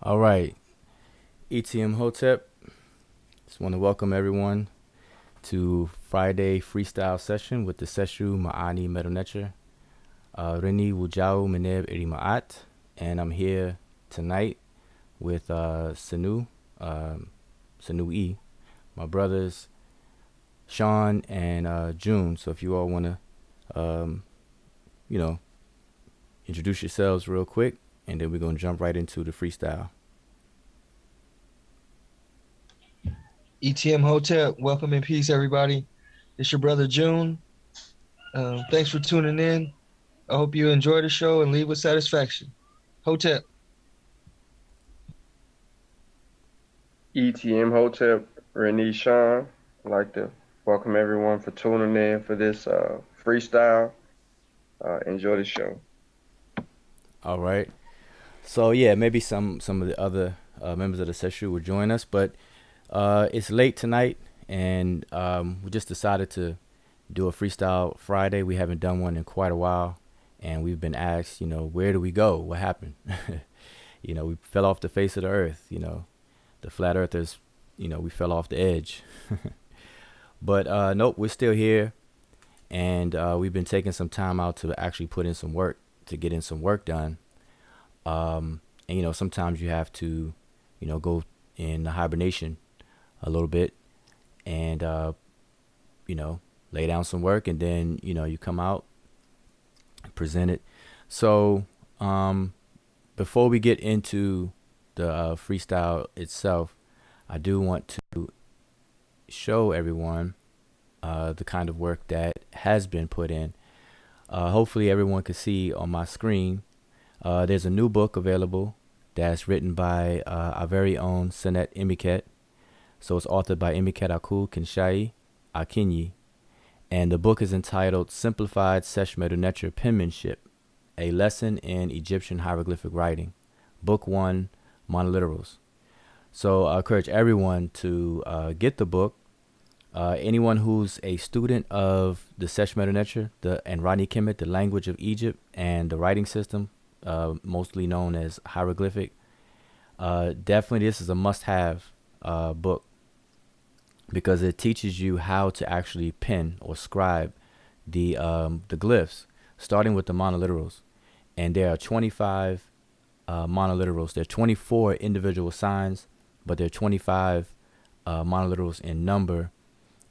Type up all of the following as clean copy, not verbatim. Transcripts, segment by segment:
All right, ETM Hotep. Just want to welcome everyone to Friday Freestyle session with the Seshu Medew Netcher. Rini Wujau Meneb Irimaat, and I'm here tonight with Sanu E, my brothers Sean and June. So if you all want to, you know, introduce yourselves real quick, and then we're gonna jump right into the freestyle. ETM Hotel, welcome and peace, everybody. It's your brother June. Thanks for tuning in. I hope you enjoy the show and leave with satisfaction. Hotel. ETM Hotel, Renee Sean. I'd like to welcome everyone for tuning in for this freestyle. Enjoy the show. All right. So yeah, maybe some of the other members of the session will join us, but it's late tonight, and we just decided to do a freestyle Friday. We haven't done one in quite a while, and we've been asked, where do we go? What happened? We fell off the face of the earth. The flat earthers, we fell off the edge. But nope, we're still here, and we've been taking some time out to actually put in some work, to get in some work done. And sometimes you have to, go in hibernation a little bit, and lay down some work, and then you come out, present it. So before we get into the freestyle itself, I do want to show everyone the kind of work that has been put in. Hopefully everyone can see on my screen. There's a new book available that's written by our very own Senet Emykhet. So it's authored by Emykhet, Akhu, Kinshaye, Akinyi. And the book is entitled Simplified Sesh Medew Netcher Penmanship, a lesson in Egyptian hieroglyphic writing. Book 1, Monoliterals. So I encourage everyone to get the book. Anyone who's a student of the Sesh Medew Netcher and Rodney Kemet, the language of Egypt, and the writing system, mostly known as Hieroglyphic, definitely this is a must-have book, because it teaches you how to actually pen or scribe the glyphs, starting with the monoliterals. And there are 25 monoliterals. There are 24 individual signs, but there are 25 monoliterals in number.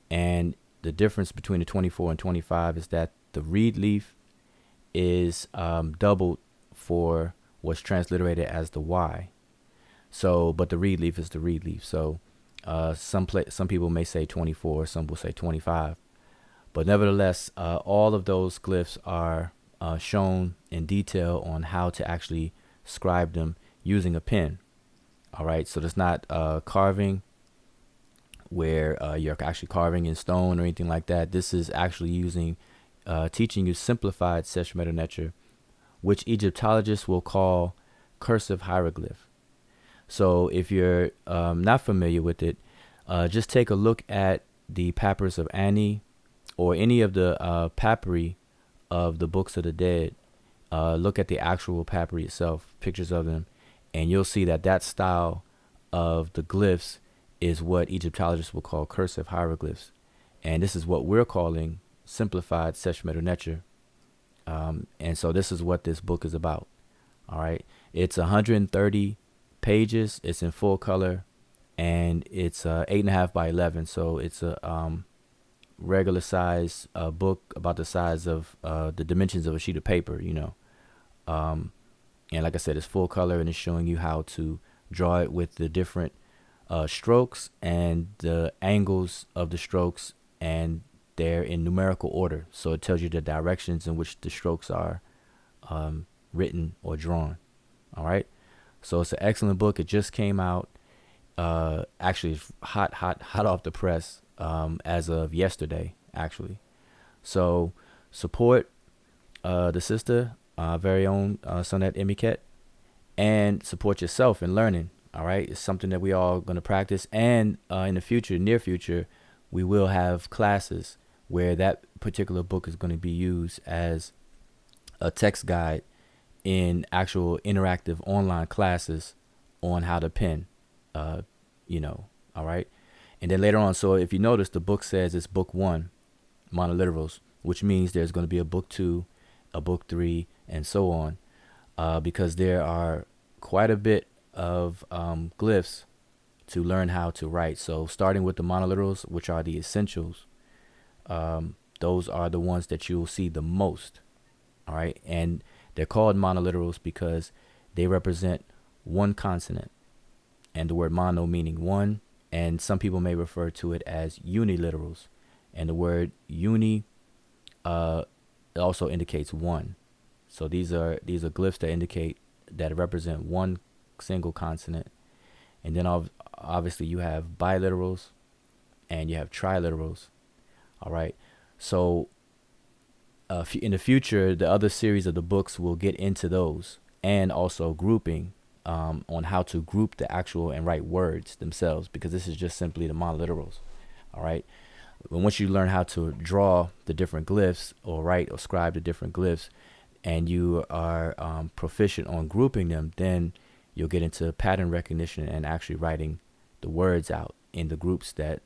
And the difference between the 24 and 25 is that the reed leaf is doubled for what's transliterated as the Y. So, but the reed leaf is the reed leaf. So, some people may say 24, some will say 25, but nevertheless, all of those glyphs are shown in detail on how to actually scribe them using a pen. All right, so there's not carving where you're actually carving in stone or anything like that. This is actually teaching you simplified Sesh Medew Netcher, which Egyptologists will call cursive hieroglyph. So if you're not familiar with it, just take a look at the papyrus of Ani, or any of the papyri of the Books of the Dead. Look at the actual papyri itself, pictures of them, and you'll see that style of the glyphs is what Egyptologists will call cursive hieroglyphs. And this is what we're calling simplified Sesh Medew Netcher. And so this is what this book is about. All right. It's 130 pages. It's in full color, and it's 8.5 by 11. So it's a regular size book, about the size of the dimensions of a sheet of paper, and like I said, it's full color, and it's showing you how to draw it with the different strokes and the angles of the strokes, and they're in numerical order. So it tells you the directions in which the strokes are written or drawn. All right. So it's an excellent book. It just came out. Actually, it's hot off the press as of yesterday, actually. So support the sister, very own Sonet Emykhet, and support yourself in learning. All right. It's something that we all going to practice. And in the future, near future, we will have classes where that particular book is going to be used as a text guide in actual interactive online classes on how to pen, uh, all right. And then later on, so if you notice, the book says it's book 1, Monoliterals, which means there's going to be a book 2, a book 3, and so on, because there are quite a bit of glyphs to learn how to write. So starting with the monoliterals, which are the essentials, those are the ones that you'll see the most. All right. And they're called monoliterals because they represent one consonant, and the word mono meaning one. And some people may refer to it as uniliterals. And the word uni also indicates one. So these are glyphs that indicate that represent one single consonant. And then obviously you have biliterals and you have triliterals. All right. So in the future, the other series of the books will get into those, and also grouping, on how to group the actual and write words themselves, because this is just simply the monoliterals. All right. And once you learn how to draw the different glyphs, or write or scribe the different glyphs, and you are proficient on grouping them, then you'll get into pattern recognition and actually writing the words out in the groups that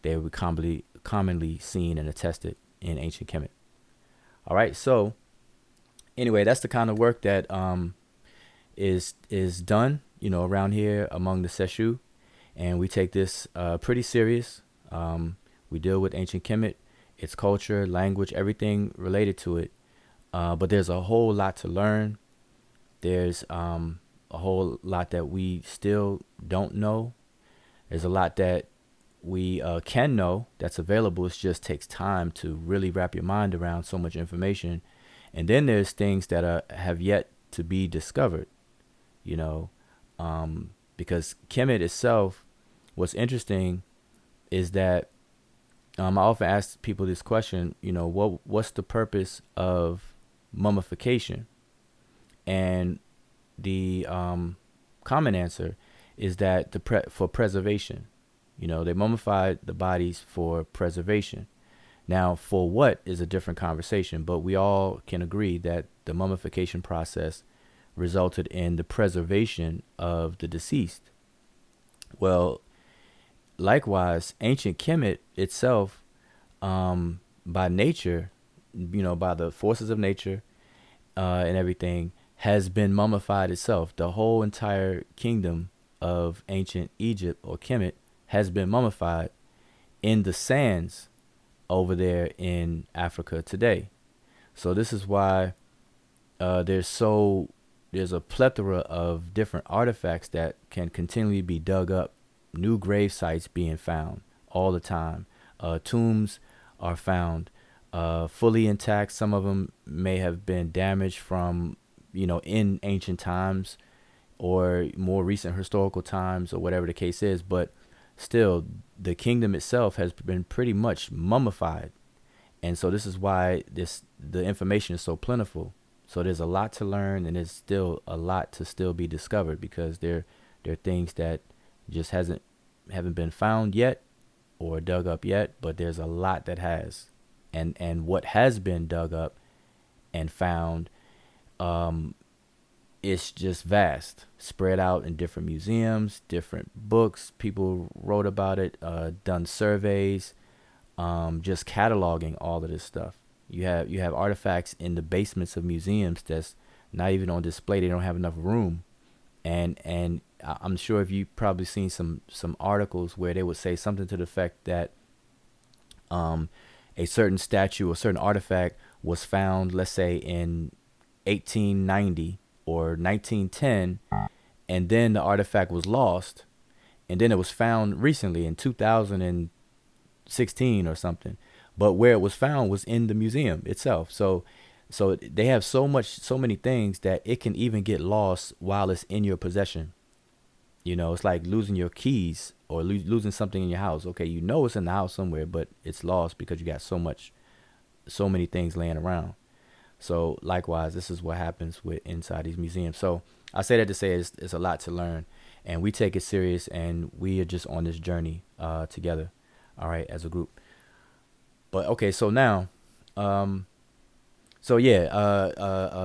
they were commonly seen and attested in ancient Kemet. All right. So anyway, that's the kind of work that is done, around here among the Seshu, and we take this pretty serious. We deal with ancient Kemet, its culture, language, everything related to it. But there's a whole lot to learn. There's a whole lot that we still don't know. There's a lot that we can know that's available. It just takes time to really wrap your mind around so much information. And then there's things that have yet to be discovered, because Kemet itself, what's interesting is that I often ask people this question, what's the purpose of mummification? And the common answer is that for preservation. They mummified the bodies for preservation. Now, for what is a different conversation, but we all can agree that the mummification process resulted in the preservation of the deceased. Well, likewise, ancient Kemet itself, by nature, by the forces of nature and everything, has been mummified itself. The whole entire kingdom of ancient Egypt, or Kemet, has been mummified in the sands over there in Africa today. So this is why there's a plethora of different artifacts that can continually be dug up, new grave sites being found all the time. Tombs are found fully intact. Some of them may have been damaged from, in ancient times or more recent historical times, or whatever the case is, but still the kingdom itself has been pretty much mummified. And so this is why the information is so plentiful. So there's a lot to learn, and there's still a lot to still be discovered, because there are things that just haven't been found yet or dug up yet, but there's a lot that has. And what has been dug up and found, it's just vast, spread out in different museums, different books. People wrote about it, done surveys, just cataloging all of this stuff. You have artifacts in the basements of museums that's not even on display. They don't have enough room. And I'm sure if you probably seen some articles where they would say something to the effect that a certain statue or certain artifact was found, let's say in 1890 or 1910, and then the artifact was lost, and then it was found recently in 2016 or something. But where it was found was in the museum itself. So they have so many things that it can even get lost while it's in your possession. It's like losing your keys or losing something in your house. Okay, it's in the house somewhere, but it's lost because you got so many things laying around. So likewise, this is what happens with inside these museums. So I say that to say it's a lot to learn, and we take it serious, and we are just on this journey together, all right, as a group. But okay, so now, So yeah,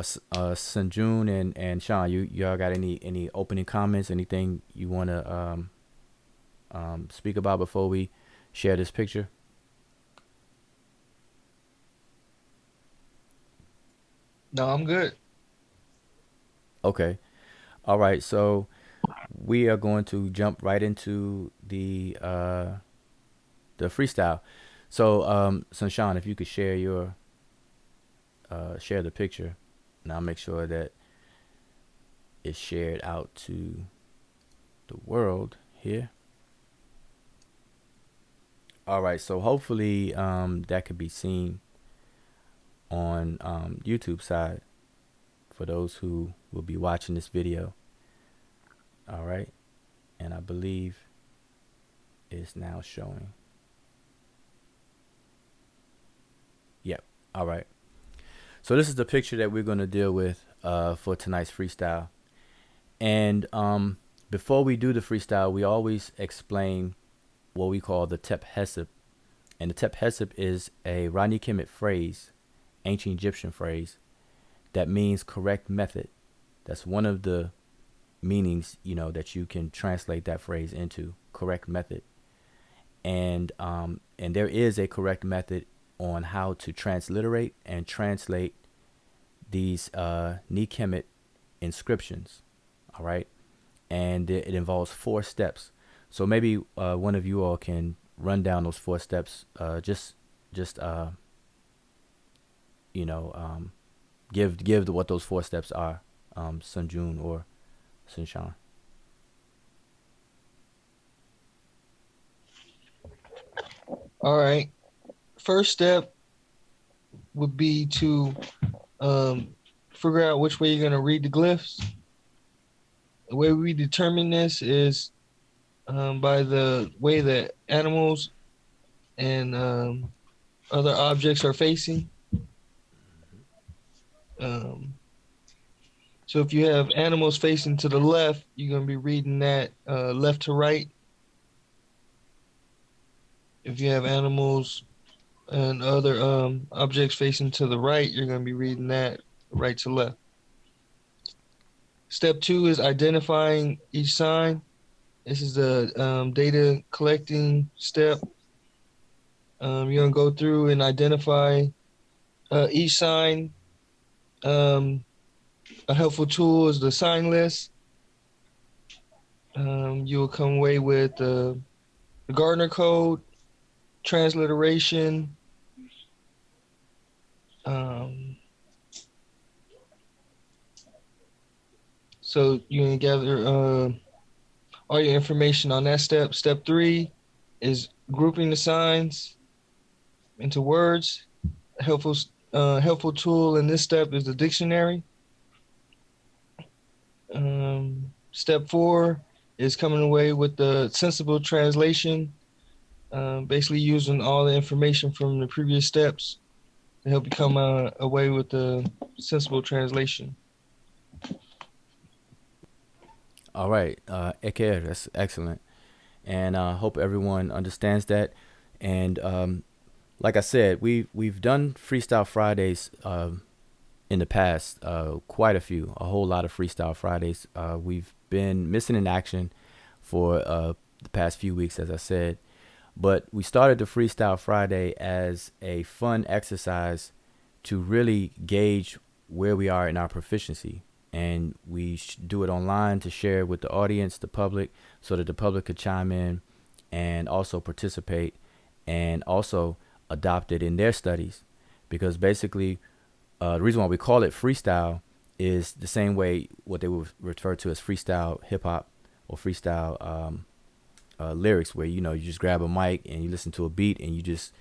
Sanjun and Sean, y'all got any opening comments? Anything you want to speak about before we share this picture? No, I'm good. Okay. All right. So we are going to jump right into the freestyle. So Sean, if you could share your share the picture, and I'll make sure that it's shared out to the world here. All right. So hopefully that could be seen on YouTube side for those who will be watching this video. All right. And I believe it's now showing. Yep. All right. So this is the picture that we're going to deal with for tonight's freestyle. And before we do the freestyle, we always explain what we call the Tep Hesip. And the Tep Hesip is a Rodney Kemet phrase, ancient Egyptian phrase, that means correct method. That's one of the meanings, that you can translate that phrase into, correct method. And there is a correct method on how to transliterate and translate these Ni Kemet inscriptions. All right. And it involves 4 steps. So maybe one of you all can run down those 4 steps. Just give what those 4 steps are, Sunjun or Sunshan. All right. First step would be to figure out which way you're going to read the glyphs. The way we determine this is by the way that animals and other objects are facing. So if you have animals facing to the left, you're going to be reading that left to right. If you have animals and other objects facing to the right, you're going to be reading that right to left. Step 2 is identifying each sign. This is the data collecting step. You're going to go through and identify each sign. A helpful tool is the sign list. You will come away with the Gardner code, transliteration, so you can gather all your information on that step. Step 3 is grouping the signs into words. A helpful tool in this step is the dictionary. Step 4 is coming away with the sensible translation, basically using all the information from the previous steps to help you come away with the sensible translation. All right, Ekir, that's excellent, and I hope everyone understands that. And like I said, we've done Freestyle Fridays in the past, quite a whole lot of Freestyle Fridays. We've been missing in action for the past few weeks, as I said, but we started the Freestyle Friday as a fun exercise to really gauge where we are in our proficiency. And we do it online to share with the audience, the public, so that the public could chime in and also participate and also adopt it in their studies. Because basically, the reason why we call it freestyle is the same way what they would refer to as freestyle hip hop or freestyle lyrics, where you just grab a mic and you listen to a beat and you just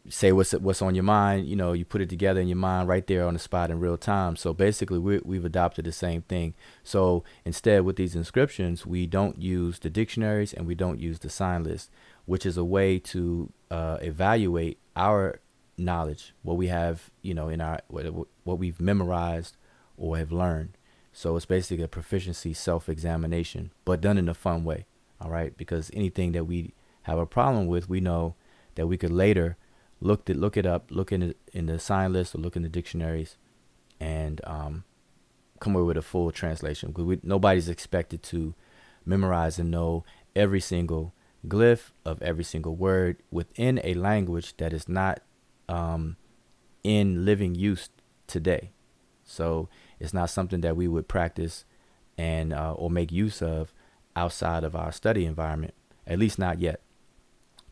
say what's on your mind. You put it together in your mind right there on the spot in real time. So basically, we've adopted the same thing. So instead, with these inscriptions, we don't use the dictionaries and we don't use the sign list, which is a way to evaluate our knowledge, what we have, in our what we've memorized or have learned. So it's basically a proficiency self-examination, but done in a fun way. All right, because anything that we have a problem with, we know that we could later look it up, look in the sign list or look in the dictionaries, and come up with a full translation. Because nobody's expected to memorize and know every single glyph of every single word within a language that is not in living use today. So it's not something that we would practice and or make use of outside of our study environment, at least not yet.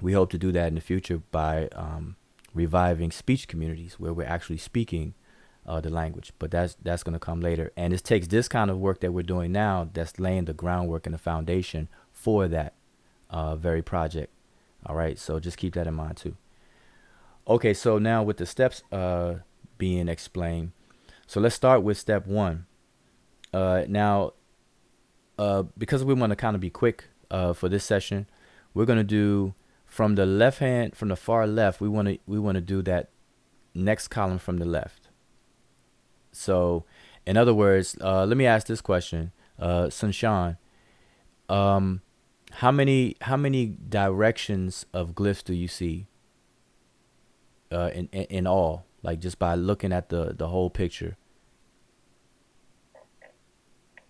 We hope to do that in the future by reviving speech communities where we're actually speaking the language, but that's going to come later. And it takes this kind of work that we're doing now that's laying the groundwork and the foundation for that very project. All right, so just keep that in mind too. Okay, so now with the steps being explained, so let's start with step one. Now, because we want to kind of be quick for this session, we're going to do from the left hand, from the far left. We want to do that next column from the left. So, in other words, let me ask this question, Sunshan. How many directions of glyphs do you see in all? Like just by looking at the whole picture.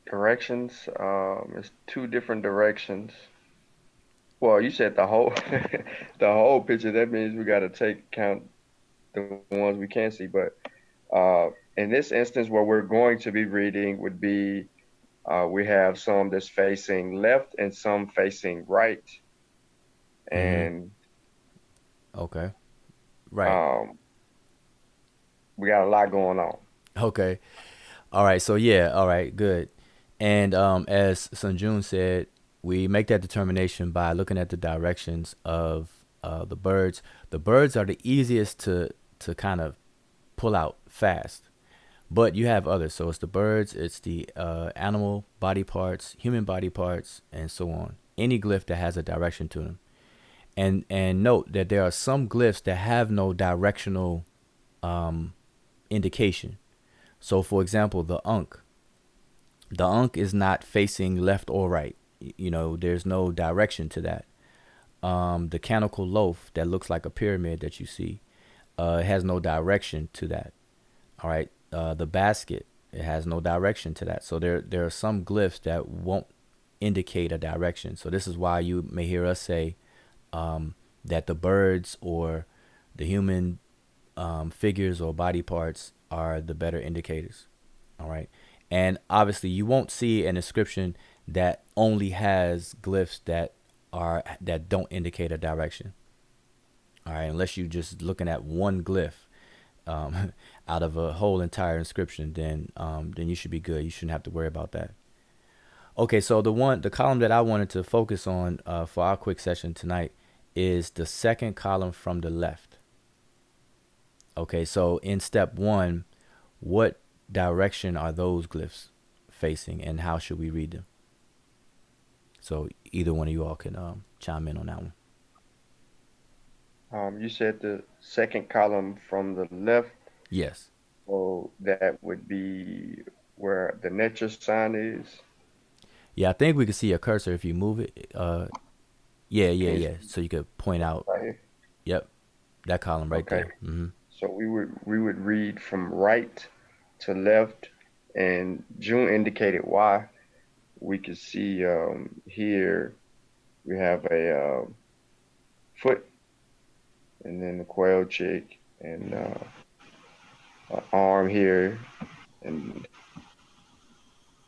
Directions, it's two different directions. Well, you said the whole the whole picture. That means we got to take count the ones we can see. But in this instance, what we're going to be reading would be we have some that's facing left and some facing right, Mm-hmm. and Okay. Right. um, we got a lot going on. Okay. All right. So yeah. All right. Good. And as Sunjun said, we make that determination by looking at the directions of the birds. The birds are the easiest to kind of pull out fast, but you have others. So it's the birds, it's the animal body parts, human body parts, and so on. Any glyph that has a direction to them. And note that there are some glyphs that have no directional indication. So for example, the Ankh. The Ankh is not facing left or right. You know, there's no direction to that. The canonical loaf that looks like a pyramid that you see has no direction to that. All right. The basket, it has no direction to that. So there are some glyphs that won't indicate a direction. So this is why you may hear us say that the birds or the human figures or body parts are the better indicators. All right. And obviously you won't see an inscription that only has glyphs that don't indicate a direction. All right, unless you're just looking at one glyph out of a whole entire inscription, then you should be good. You shouldn't have to worry about that. Okay, so the column that I wanted to focus on for our quick session tonight is the second column from the left. Okay, so in step one, what direction are those glyphs facing, and how should we read them? So either one of you all can chime in on that one. You said the second column from the left, Yes. so that would be where the Netcher sign is. Yeah, I think we can see a cursor if you move it. Yeah, yeah, Can you yeah. So you could point out. right here? Yep, that column right Okay. there. Mm-hmm. So we would read from right to left, and June indicated why. We could see here we have a foot, and then the quail chick, and an arm here, and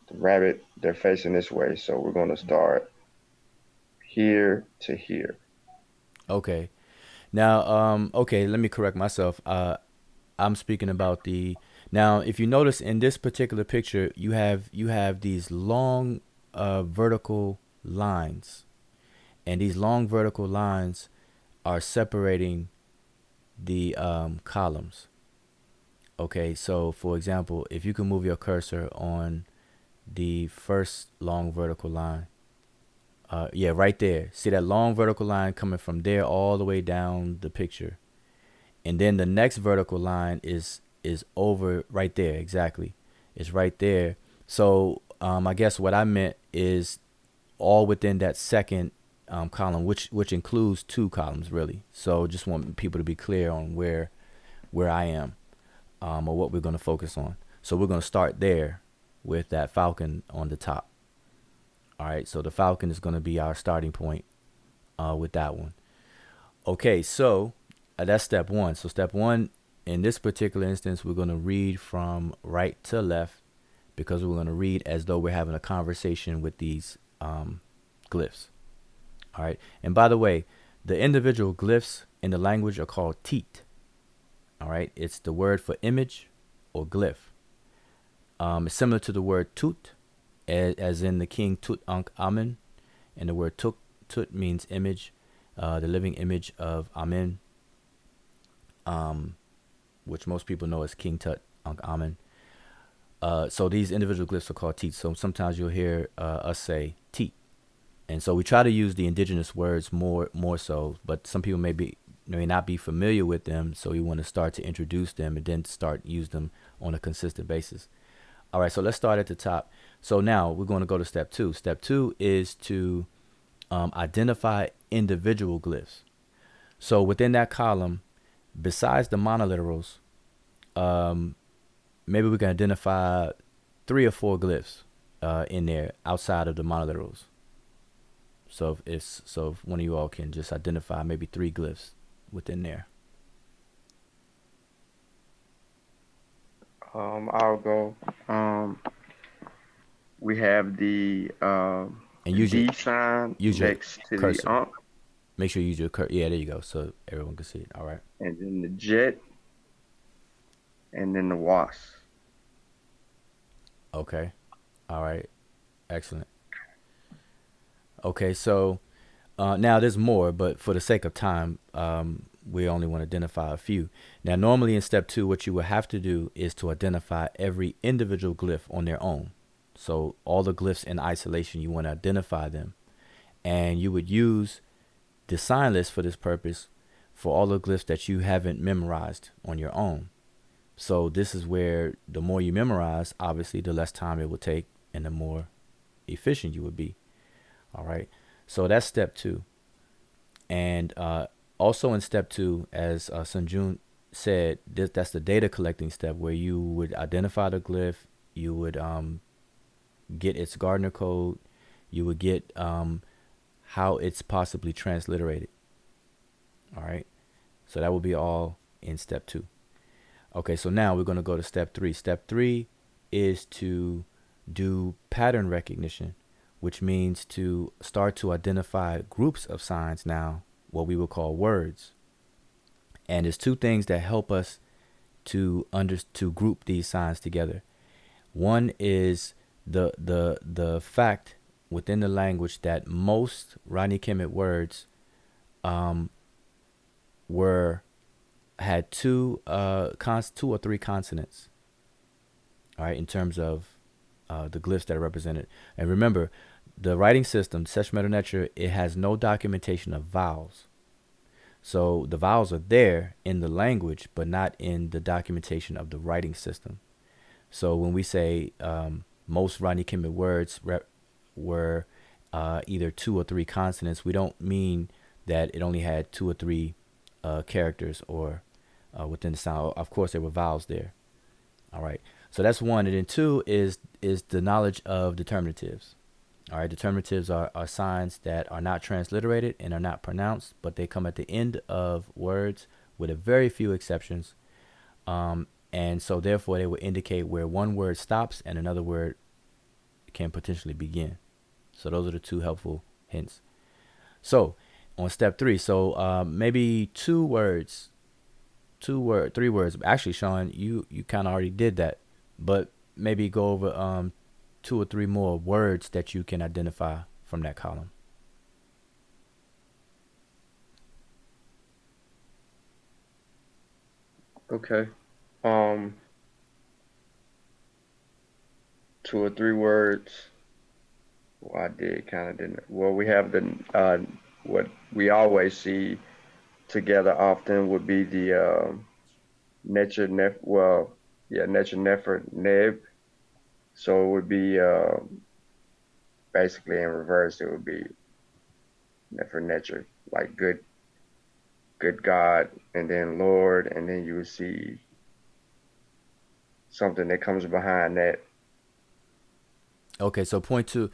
the rabbit. They're facing this way, so we're going to start here to here. Okay. Now, okay, let me correct myself. I'm speaking about the now. If you notice in this particular picture, you have these long vertical lines, and these long vertical lines are separating the columns. Okay, so for example, if you can move your cursor on the first long vertical line, yeah, right there. See that long vertical line coming from there all the way down the picture, and then the next vertical line is over right there. Exactly, it's right there. So I guess what I meant is all within that second column, which includes two columns really. So just want people to be clear on where I am, or what we're going to focus on. So we're going to start there with that falcon on the top. All right, so the falcon is going to be our starting point with that one. Okay, so that's step one. So step one, in this particular instance, we're going to read from right to left because we're going to read as though we're having a conversation with these glyphs. All right, and by the way, the individual glyphs in the language are called teat. All right, it's the word for image or glyph. It's similar to the word tut, as in the king Tutankhamun, and the word tut means image, the living image of Amen, which most people know as King Tutankhamun. So these individual glyphs are called teat. So sometimes you'll hear us say teat, and so we try to use the indigenous words more so. But some people may not be familiar with them, so we want to start to introduce them and then start use them on a consistent basis. All right, so let's start at the top. So now we're going to go to step two. Step two is to identify individual glyphs. So within that column, besides the monoliterals, maybe we can identify 3 or 4 glyphs in there outside of the monoliterals. So if one of you all can just identify maybe 3 glyphs within there. I'll go. We have the And use D sign your next to the cursor. Ankh, Make sure you use your cursor. Yeah, there you go. So everyone can see it. All right. and then the Jet, and then the Wasp. Okay. All right. Excellent. Okay, so now there's more, but for the sake of time, we only want to identify a few. Now, normally in step 2, what you will have to do is to identify every individual glyph on their own. So all the glyphs in isolation, you want to identify them. And you would use the sign list for this purpose for all the glyphs that you haven't memorized on your own. So this is where the more you memorize, obviously, the less time it will take and the more efficient you would be. All right. So that's step 2. And also in step 2, as Sunjun said, that's the data collecting step where you would identify the glyph, you would get its Gardner code, you would get how it's possibly transliterated. All right. So that will be all in step 2. Okay, so now we're going to go to step 3. Step 3 is to do pattern recognition, which means to start to identify groups of signs now, what we will call words. And there's 2 things that help us to group these signs together. One is the fact within the language that most Rodney Kemet words had 2 or 3 consonants. All right, in terms of the glyphs that are represented. And remember, the writing system, Sesh Medew Netcher, it has no documentation of vowels. So the vowels are there in the language, but not in the documentation of the writing system. So when we say most Rodney Kemet words were either 2 or 3 consonants, we don't mean that it only had 2 or 3 characters or within the sound. Of course, there were vowels there. All right. So that's 1. And then 2 is the knowledge of determinatives. All right. Determinatives are signs that are not transliterated and are not pronounced, but they come at the end of words with a very few exceptions. And so therefore they will indicate where one word stops and another word can potentially begin. So those are the 2 helpful hints. So on step 3, so maybe 3 words. Actually, Sean, you kind of already did that, but maybe go over 2 or 3 more words that you can identify from that column. Okay. 2 or 3 words. Well, I did kind of didn't. Well, we have the what we always see together often would be the Netcher Nef. Well, yeah, Netcher Nefer Neb. So it would be basically in reverse. It would be Nefer Netcher, like good God, and then Lord, and then you would see something that comes behind that. Okay, so point to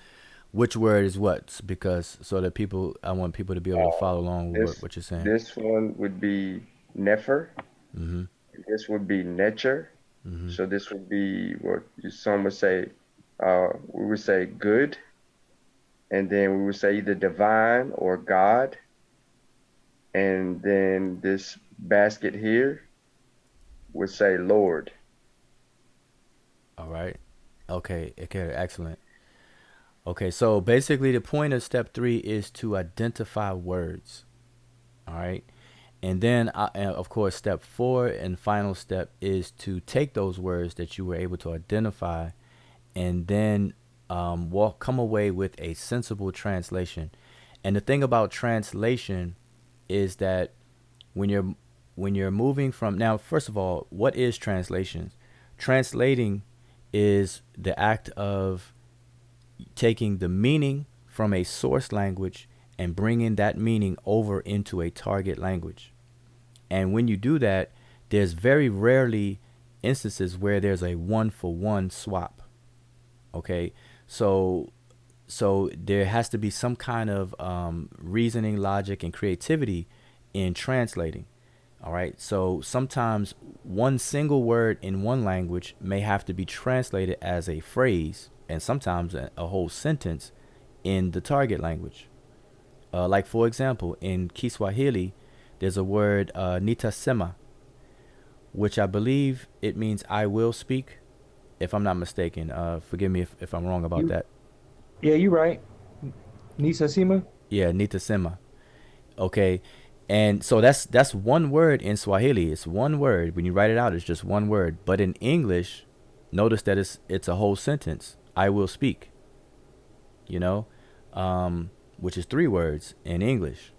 which word is what, because so that I want people to be able to follow along with This what you're saying. this one would be Nefer. Mm-hmm. This would be Netcher. Mm-hmm. So this would be what some would say. We would say good, and then we would say either divine or God, and then this basket here would say Lord. All right. Okay. Okay. Excellent. Okay. So basically, the point of step three is to identify words. All right. And of course, step four and final step is to take those words that you were able to identify and then come away with a sensible translation. And the thing about translation is that when you're moving from, now, first of all, what is translation? Translating is the act of taking the meaning from a source language and bringing that meaning over into a target language. And when you do that, there's very rarely instances where there's a one for one swap. Okay, so there has to be some kind of reasoning, logic, and creativity in translating. All right, so sometimes one single word in one language may have to be translated as a phrase, and sometimes a whole sentence in the target language. Like for example, in Kiswahili, there's a word nitasema, which I believe it means I will speak, if I'm not mistaken. Forgive me if I'm wrong about You, that. yeah, you right. Nisa Sima. Yeah, nitasema. Okay, and so that's one word in Swahili. It's one word. When you write it out, it's just one word. But in English, notice that it's a whole sentence. I will speak. You know, which is three words in English.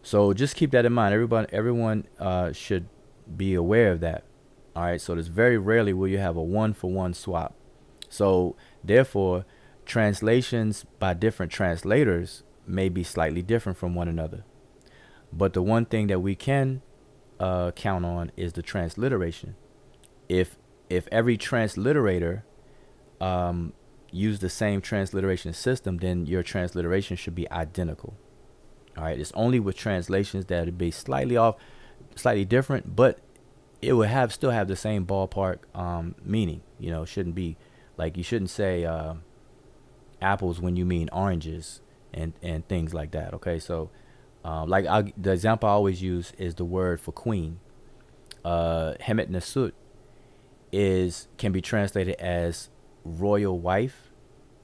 So just keep that in mind. Everyone should be aware of that. All right. So there's very rarely will you have a one for one swap. So therefore, translations by different translators may be slightly different from one another. But the one thing that we can count on is the transliteration. If every transliterator use the same transliteration system, then your transliteration should be identical. All right, it's only with translations that it'd be slightly off, slightly different, but it would still have the same ballpark meaning. You know, it shouldn't be like you shouldn't say apples when you mean oranges and things like that. Okay, so the example I always use is the word for queen. Hemet Nasut is can be translated as royal wife.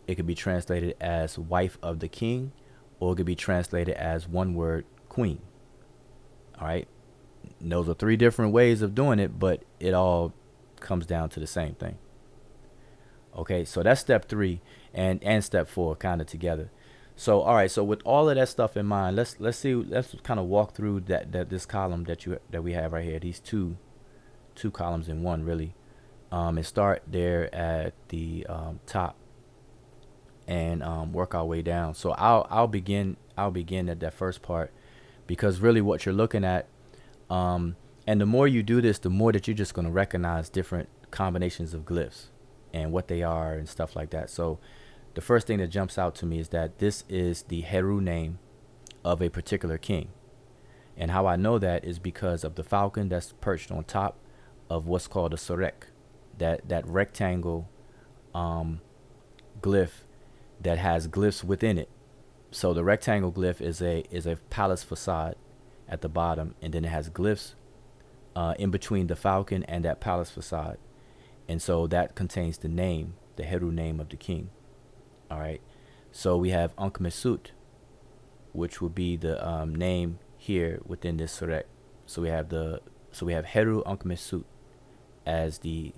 It could be translated as wife of the king, or it could be translated as one word queen. All right, and those are three different ways of doing it, but it all comes down to the same thing. Okay, so that's step three and step four kind of together. So all right, so with all of that stuff in mind, let's kind of walk through that this column that we have right here. These two columns in one really, and start there at the top and work our way down. So I'll begin at that first part because really what you're looking at, and the more you do this, the more that you're just going to recognize different combinations of glyphs and what they are and stuff like that. So the first thing that jumps out to me is that this is the Heru name of a particular king. And how I know that is because of the falcon that's perched on top of what's called a sorek, that rectangle glyph that has glyphs within it. So the rectangle glyph is a palace facade at the bottom, and then it has glyphs in between the falcon and that palace facade, and so that contains the Heru name of the king. All right. So we have Ankh-Mesut, which would be the name here within this surek. So we have Heru Ankh-Mesut as the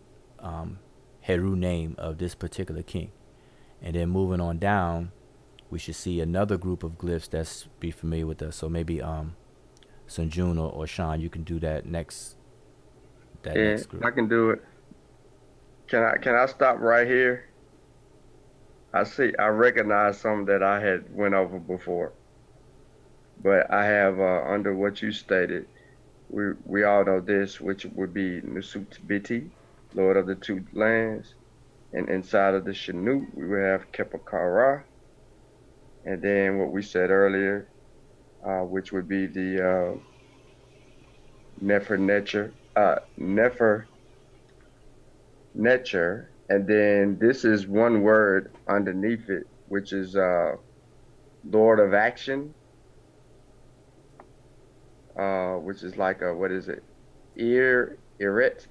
Heru name of this particular king. And then moving on down, we should see another group of glyphs that's be familiar with us. So maybe Sunjun or Sean, you can do that Yeah, next group. I can do it. Can I stop right here? I recognize some that I had went over before. But I have under what you stated, we all know this, which would be Nusut Biti, Lord of the Two Lands. And inside of the Chanute, we would have Kepakara. And then what we said earlier, which would be the Nefer Netcher, Nefer Netcher. And then this is one word underneath it, which is Lord of Action, which is like a, what is it? Eret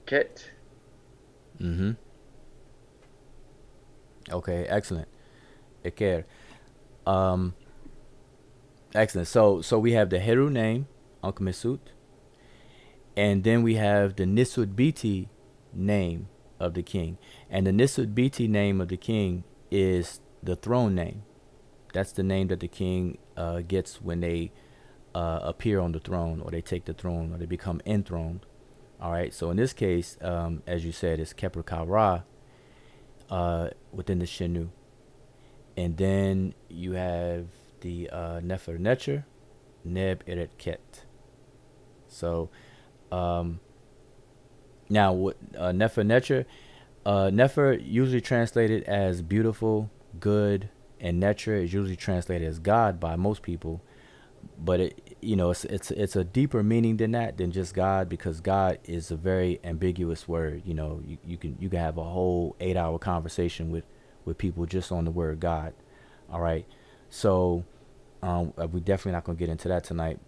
Ket. Mm-hmm. Okay, excellent. Eker. Um, Excellent. So we have the Heru name, Uncle Mesut, and then we have the Nisud Biti name of the king. And the Nisud Biti name of the king is the throne name. That's the name that the king gets when they appear on the throne, or they take the throne, or they become enthroned. All right. So in this case, as you said, it's Kepri Ra within the Shenu. And then you have the Nefer Netcher, Neb Eret Ket. So um, now what Nefer Netcher, Nefer usually translated as beautiful, good, and Netcher is usually translated as God by most people. But it's a deeper meaning than that, than just God, because God is a very ambiguous word. You can have a whole 8-hour conversation with people just on the word God. All right, so we're definitely not gonna get into that tonight.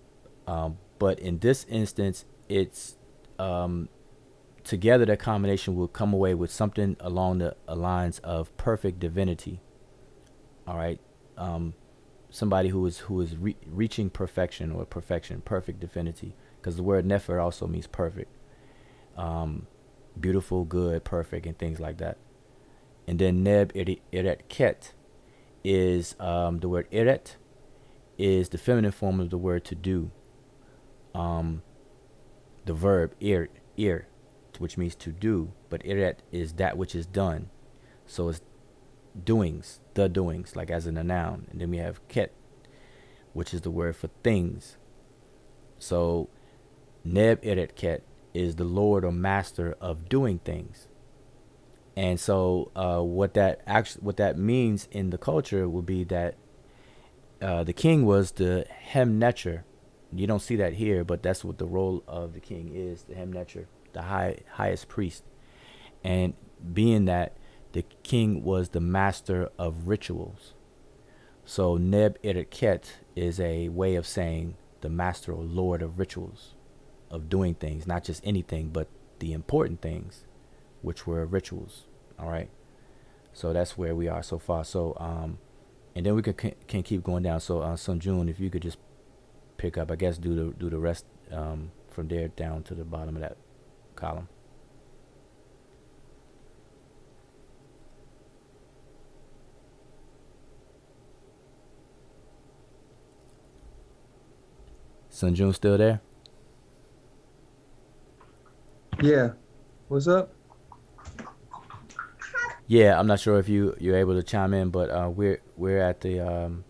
But in this instance, it's together that combination will come away with something along the lines of perfect divinity. All right, somebody who is reaching perfection, or perfection, perfect divinity, because the word nefer also means perfect, beautiful, good, perfect, and things like that. And then neb eret ket is the word eret is the feminine form of the word to do. Um, the verb ir, which means to do, but eret is that which is done. So it's doings, the doings, like as in a noun. And then we have ket, which is the word for things. So Neb Eret Ket is the Lord or Master of doing things. And so what that means in the culture would be that the king was the Hem Netcher. You don't see that here, but that's what the role of the king is, the Hem Netcher, the highest priest. And being that the king was the master of rituals. So Neb Eret Ket is a way of saying the master or lord of rituals, of doing things, not just anything, but the important things, which were rituals. All right. So that's where we are so far. So and then we can keep going down. So Sun June, if you could just pick up, I guess do the rest from there down to the bottom of that column. Sun June still there? Yeah. What's up? Yeah, I'm not sure if you're able to chime in, but we're at the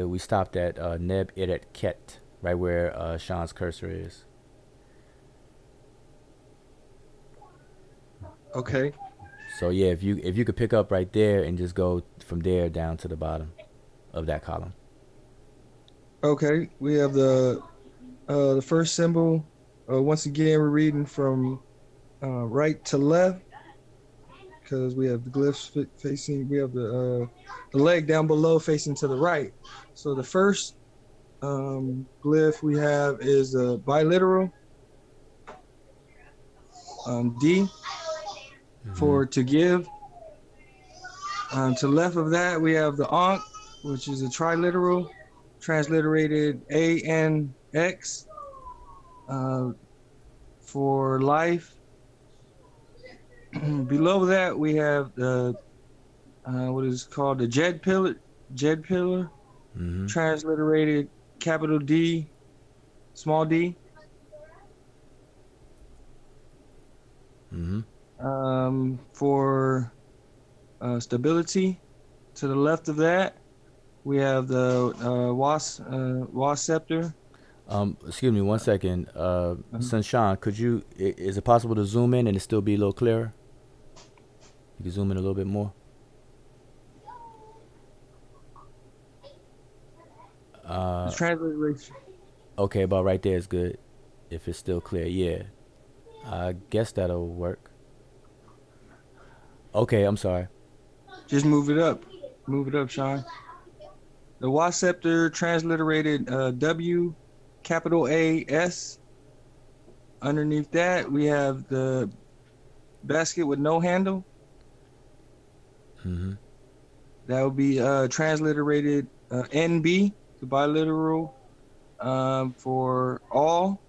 we stopped at Neb Eret Ket, right where Sean's cursor is. Okay. So yeah, if you could pick up right there and just go from there down to the bottom of that column. Okay. We have the first symbol. Once again, we're reading from right to left because we have the glyphs facing. We have the leg down below facing to the right. So the first glyph we have is a biliteral D Mm-hmm. for to give. To the left of that, we have the Ankh, which is a triliteral, transliterated ANX uh, for life. Below that, we have the what is called the Jed pillar, Mm-hmm. transliterated capital D, small d. Mm-hmm. For stability. To the left of that, We have the was scepter. Excuse me one second. Uh, Sunshine, is it possible to zoom in and it still be a little clearer? You can zoom in a little bit more. the Uh, transliteration. okay, about right there is good. If it's still clear, yeah. I guess that'll work. Okay, I'm sorry. Just move it up. Move it up, Sean. The was scepter transliterated W, capital A S. Underneath that, we have the basket with no handle. Mm-hmm. That would be transliterated NB, the biliteral for all,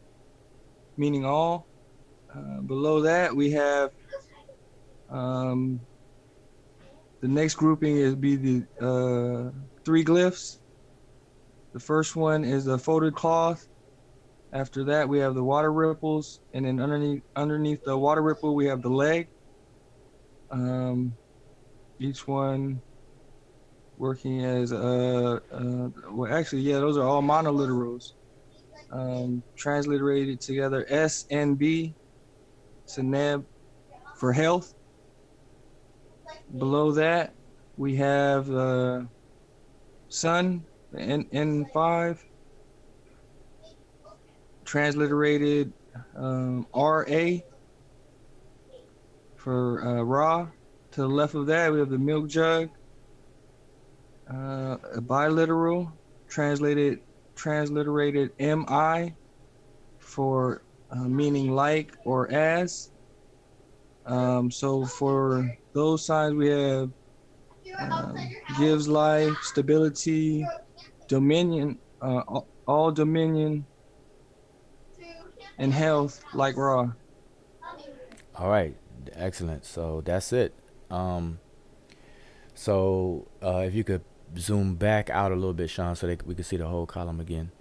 meaning all. Below that, we have um, the next grouping is be the three glyphs. The first one is a folded cloth. After that, we have the water ripples, and then underneath the water ripple, we have the leg. Um, each one working as well, actually, yeah, those are all monoliterals. Transliterated together, S and B, Seneb for health. Below that, we have Sun, N5, transliterated RA for Ra. To the left of that, we have the milk jug, a biliteral, transliterated MI for meaning like or as. So for those signs, we have um, gives life, stability, dominion, all dominion, and health like Ra. All right, excellent. So that's it. Um, if you could zoom back out a little bit, Sean, so we could see the whole column again.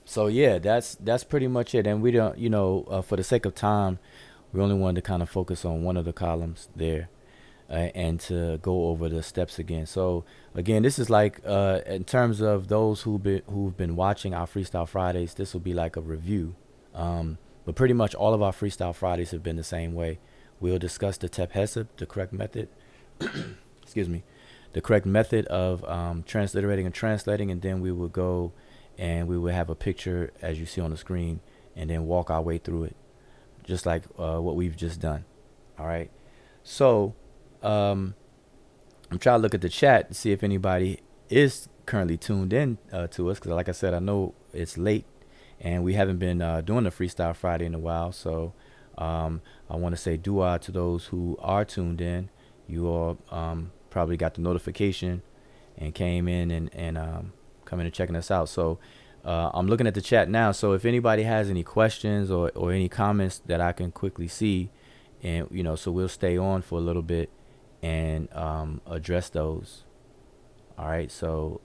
So yeah, that's pretty much it. And we don't, for the sake of time, we only wanted to kind of focus on one of the columns there, and to go over the steps again. So again, this is like in terms of those who've been watching our Freestyle Fridays, this will be like a review. But pretty much all of our Freestyle Fridays have been the same way. We'll discuss the Tep Hesab, the correct method. Excuse me, the correct method of transliterating and translating, and then we will go and we will have a picture as you see on the screen, and then walk our way through it, just like what we've just done. All right. So I'm trying to look at the chat to see if anybody is currently tuned in to us, because like I said, I know it's late and we haven't been doing the Freestyle Friday in a while. So I want to say dua to those who are tuned in. You all probably got the notification and came in and coming and checking us out. So I'm looking at the chat now. So if anybody has any questions or any comments that I can quickly see, and so we'll stay on for a little bit and address those. All right. So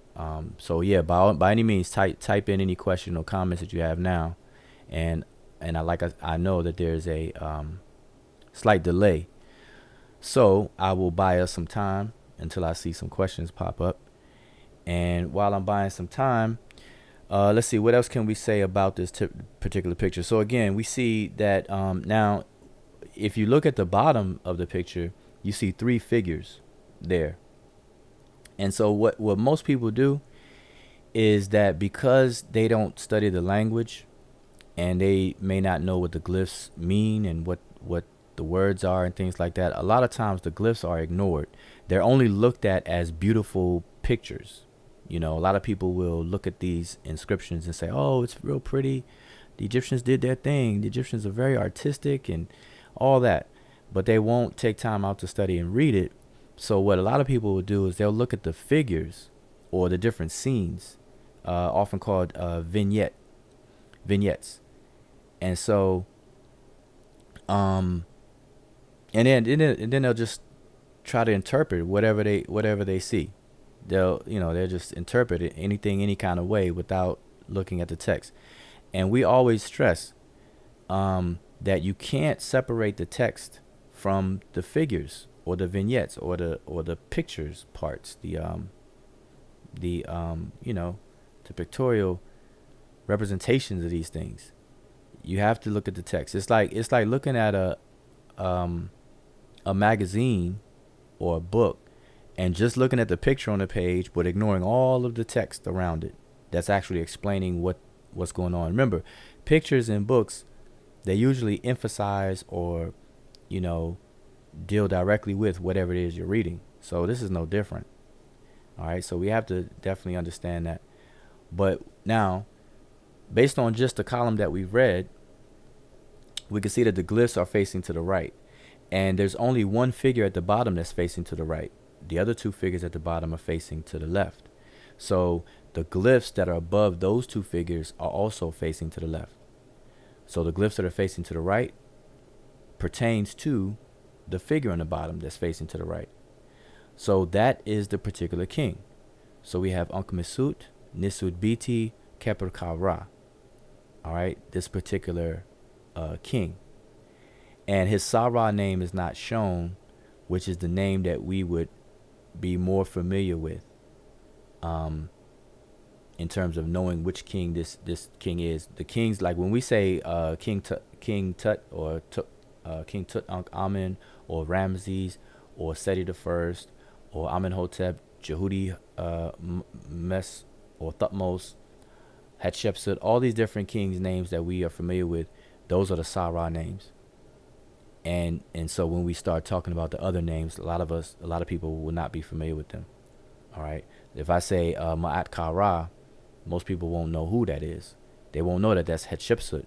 yeah, by any means, type in any question or comments that you have now, and I know that there's a slight delay, so I will buy us some time until I see some questions pop up. And while I'm buying some time, let's see, what else can we say about this particular picture. So again, we see that now, if you look at the bottom of the picture, you see three figures there. And so what most people do is that because they don't study the language and they may not know what the glyphs mean and what the words are and things like that, a lot of times the glyphs are ignored. They're only looked at as beautiful pictures. A lot of people will look at these inscriptions and say, oh, it's real pretty. The Egyptians did their thing. The Egyptians are very artistic and all that. But they won't take time out to study and read it. So what a lot of people will do is they'll look at the figures or the different scenes, often called vignettes. And so, and then they'll just try to interpret whatever they see. They'll just interpret it any kind of way without looking at the text. And we always stress that you can't separate the text from the figures or the vignettes or the pictures parts, the the pictorial representations of these things. You have to look at the text. It's like looking at um a magazine or a book and just looking at the picture on the page but ignoring all of the text around it that's actually explaining what's going on. Remember, pictures in books, they usually emphasize or you know deal directly with whatever it is you're reading. So this is no different. All right, so we have to definitely understand that. But now, based on just the column that we've read, we can see that the glyphs are facing to the right. And there's only one figure at the bottom that's facing to the right. The other two figures at the bottom are facing to the left. So the glyphs that are above those two figures are also facing to the left. So the glyphs that are facing to the right pertains to the figure on the bottom that's facing to the right. So that is the particular king. So we have Ankh-Mesut, Nisut Biti, Keper Ra. All right, this particular king. And his Sarah name is not shown, which is the name that we would be more familiar with in terms of knowing which king this king is. The kings, like when we say King Tut or King Tut Ankh Amen or Ramses or Seti the First or Amenhotep, Jehudi Mes or Thutmose, Hatshepsut, all these different kings' names that we are familiar with, those are the Sarah names. And so when we start talking about the other names, a lot of people will not be familiar with them. All right. If I say Ma'at Kara, most people won't know who that is. They won't know that that's Hatshepsut.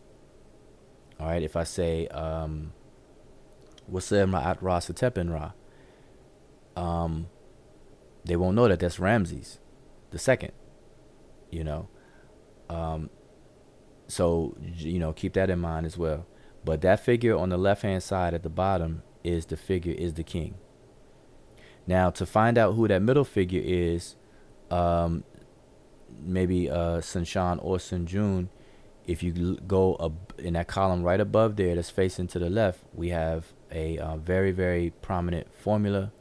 All right. If I say Wasem Ma'at Ra Satepen Ra, they won't know that that's Ramses the second. You know. So keep that in mind as well. But that figure on the left-hand side at the bottom is the king. Now, to find out who that middle figure is, maybe Sanshan or Sunjun, if you go up in that column right above there that's facing to the left, we have a very, very prominent formula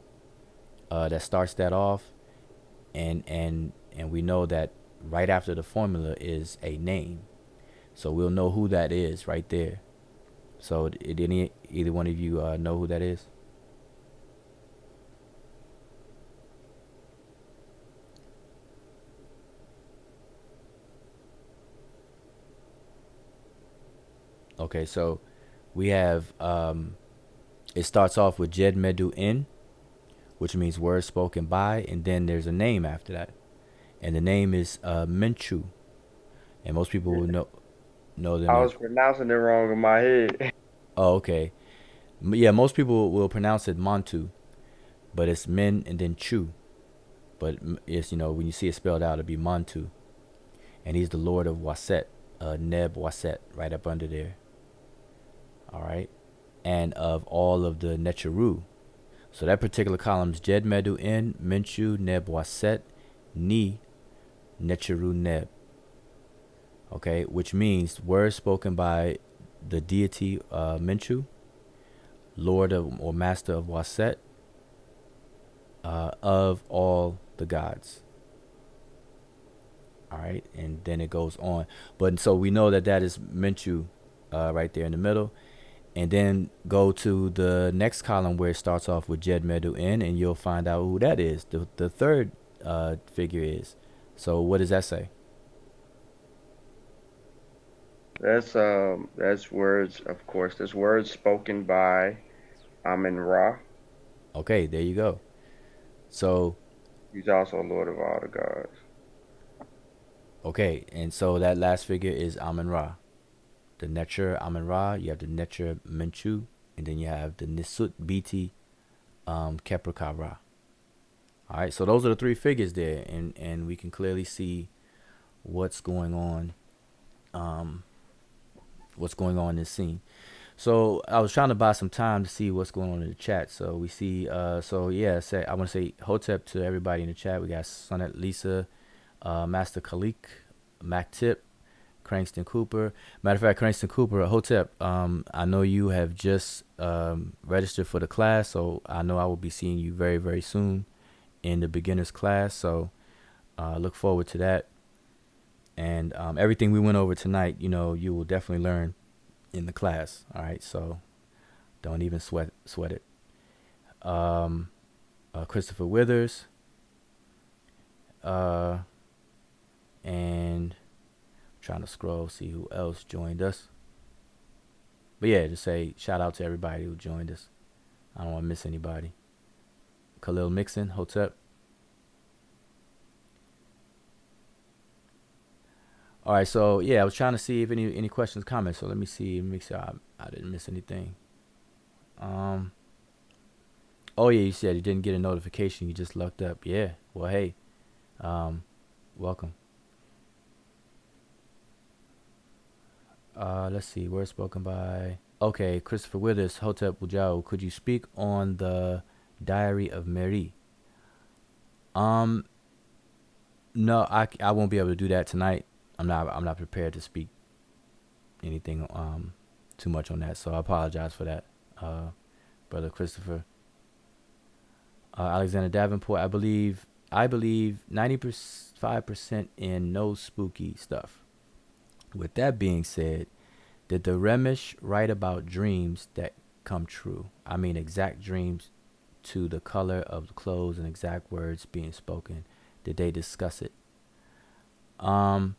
that starts that off. And we know that right after the formula is a name. So we'll know who that is right there. So did either one of you know who that is? Okay, so we have it starts off with Jed Medu In, which means words spoken by, and then there's a name after that, and the name is Menchu, and most people will know the I name. was pronouncing it wrong in my head. Oh, okay. Yeah, most people will pronounce it Montu, but it's Men and then Chu. But it's when you see it spelled out, it'll be Montu, and he's the Lord of Waset, Neb Waset, right up under there. All right, and of all of the Netcheru. So that particular column is Jed Medu In, Menchu, Neb Waset, Ni, Netcheru Neb. Okay, which means words spoken by the deity Menchu, Lord of or Master of Waset, of all the gods. All right, and then it goes on. But so we know that is Menchu right there in the middle. And then go to the next column where it starts off with Jed Medu In, and you'll find out who that is. The third figure is. So what does that say? That's words, of course. That's words spoken by Amen Ra. Okay, there you go. So He's also Lord of all the gods. okay, and so that last figure is Amen Ra. The Netcher Amen Ra, you have the Netcher Menchu, and then you have the Nisut Biti Kepra Ra. All right, so those are the three figures there, and we can clearly see what's going on in this scene. So I was trying to buy some time to see what's going on in the chat. So we see, I want to say Hotep to everybody in the chat. We got Sonet Lisa, Master Khalik, Mac Tip, Crankston Cooper. Matter of fact, Crankston Cooper, Hotep, I know you have just registered for the class, so I know I will be seeing you very, very soon in the beginner's class. So Look forward to that. And everything we went over tonight, you will definitely learn in the class. All right, so don't even sweat it. Christopher Withers, and trying to scroll, see who else joined us. But yeah, just say shout out to everybody who joined us. I don't want to miss anybody. Khalil Mixon, Hotep. All right, so yeah, I was trying to see if any questions, comments. So let me see, make sure I didn't miss anything. Oh yeah, you said you didn't get a notification. You just looked up. Yeah. Well, hey, welcome. Let's see. Words spoken by. Okay, Christopher Withers, Hotep Bujao. Could you speak on the Diary of Mary? No, I won't be able to do that tonight. I'm not prepared to speak anything too much on that. So I apologize for that, brother Christopher. Alexander Davenport, I believe 95% in no spooky stuff. With that being said, did the Remish write about dreams that come true? I mean, exact dreams to the color of the clothes and exact words being spoken. Did they discuss it? No,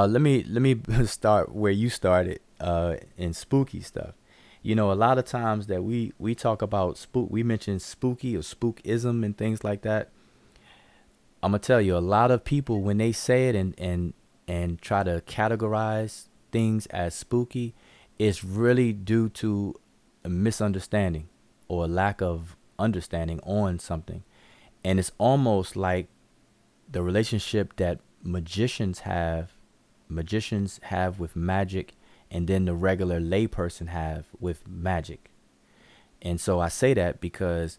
let me start where you started in spooky stuff. A lot of times that we talk about spook, we mention spooky or spookism and things like that. I'm gonna tell you, a lot of people when they say it and try to categorize things as spooky, it's really due to a misunderstanding or a lack of understanding on something. And it's almost like the relationship that magicians have with magic, and then the regular layperson have with magic. And so I say that because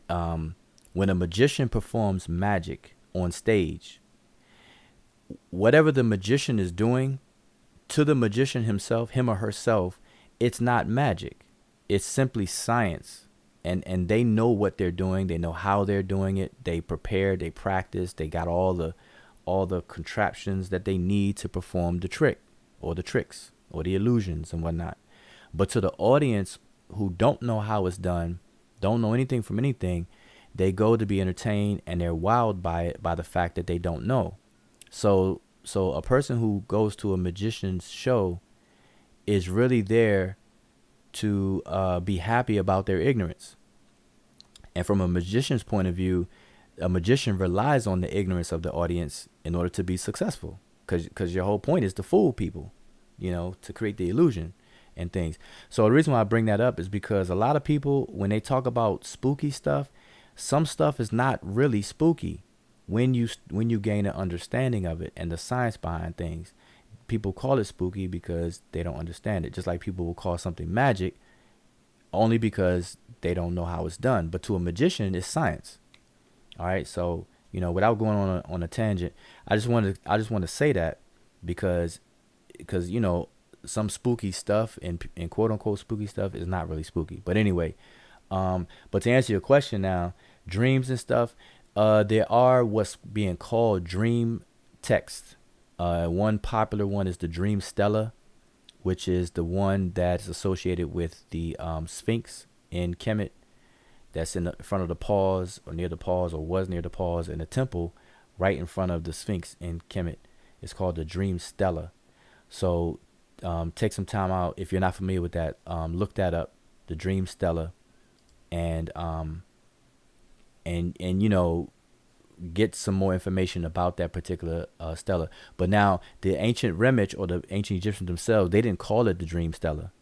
when a magician performs magic on stage, whatever the magician is doing, to the magician himself, him or herself, it's not magic. It's simply science. And they know what they're doing. They know how they're doing it. They prepare, they practice, they got all the contraptions that they need to perform the trick or the tricks or the illusions and whatnot. But to the audience who don't know how it's done, don't know anything from anything, they go to be entertained and they're wowed by it, by the fact that they don't know. So a person who goes to a magician's show is really there to be happy about their ignorance. And from a magician's point of view, a magician relies on the ignorance of the audience in order to be successful, because your whole point is to fool people, to create the illusion and things. So the reason why I bring that up is because a lot of people, when they talk about spooky stuff, some stuff is not really spooky when you gain an understanding of it and the science behind things. People call it spooky because they don't understand it, just like people will call something magic only because they don't know how it's done. But to a magician, it's science. All right, so without going on a tangent, I just want to say that because some spooky stuff and quote unquote spooky stuff is not really spooky. But anyway, but to answer your question now, dreams and stuff, there are what's being called dream text. One popular one is the Dream Stella, which is the one that's associated with the Sphinx in Kemet. That's in the front of the paws, or near the paws, or was near the paws in the temple, right in front of the Sphinx in Kemet. It's called the Dream Stella. So take some time out, if you're not familiar with that, look that up, the Dream Stella, and get some more information about that particular stella. But now the ancient Remich or the ancient Egyptians themselves, they didn't call it the Dream Stella.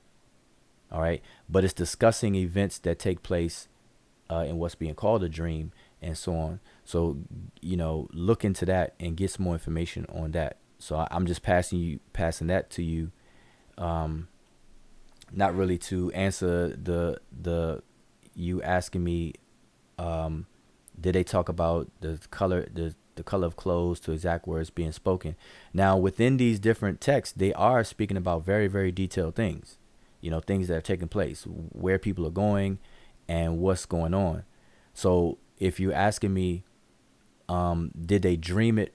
All right, but it's discussing events that take place in what's being called a dream and so on. So look into that and get some more information on that. So I'm just passing that to you, not really to answer the you asking me, did they talk about the color of clothes to exact words being spoken. Now within these different texts, they are speaking about very, very detailed things, things that are taking place, where people are going and what's going on. So if you're asking me, Did they dream it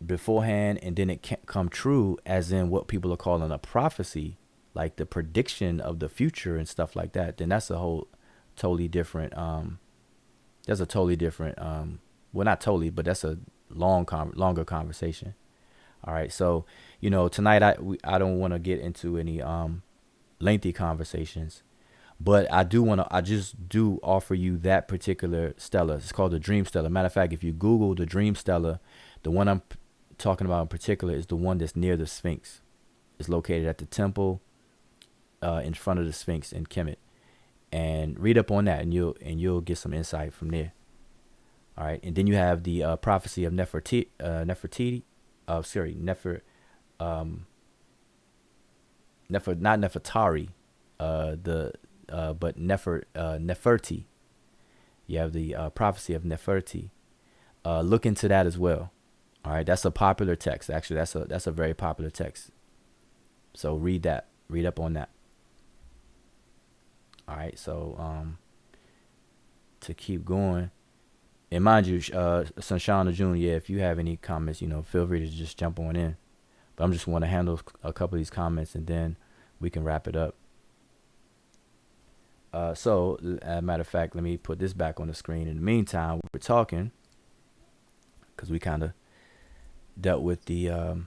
beforehand and then it can't come true, as in what people are calling a prophecy, like the prediction of the future and stuff like that? Then that's a whole totally different. That's a totally different. Well, not totally, but that's a longer conversation. All right, so tonight I don't want to get into any lengthy conversations, but I just do offer you that particular stela. It's called the Dream Stela. Matter of fact, if you Google the Dream Stela, the one I'm talking about in particular is the one that's near the Sphinx. It's located at the temple in front of the Sphinx in Kemet. And read up on that, and you'll get some insight from there. All right, and then you have the prophecy of Nefertiti. Sorry, not Nefertari, but Neferti. You have the prophecy of Neferti. Look into that as well. All right, that's a popular text. Actually, that's a very popular text. So read that. Read up on that. All right, so to keep going, and mind you, Sunshine of June, yeah, if you have any comments, feel free to just jump on in. But I'm just want to handle a couple of these comments, and then we can wrap it up. So, as a matter of fact, let me put this back on the screen. In the meantime, we're talking, because we kind of dealt with the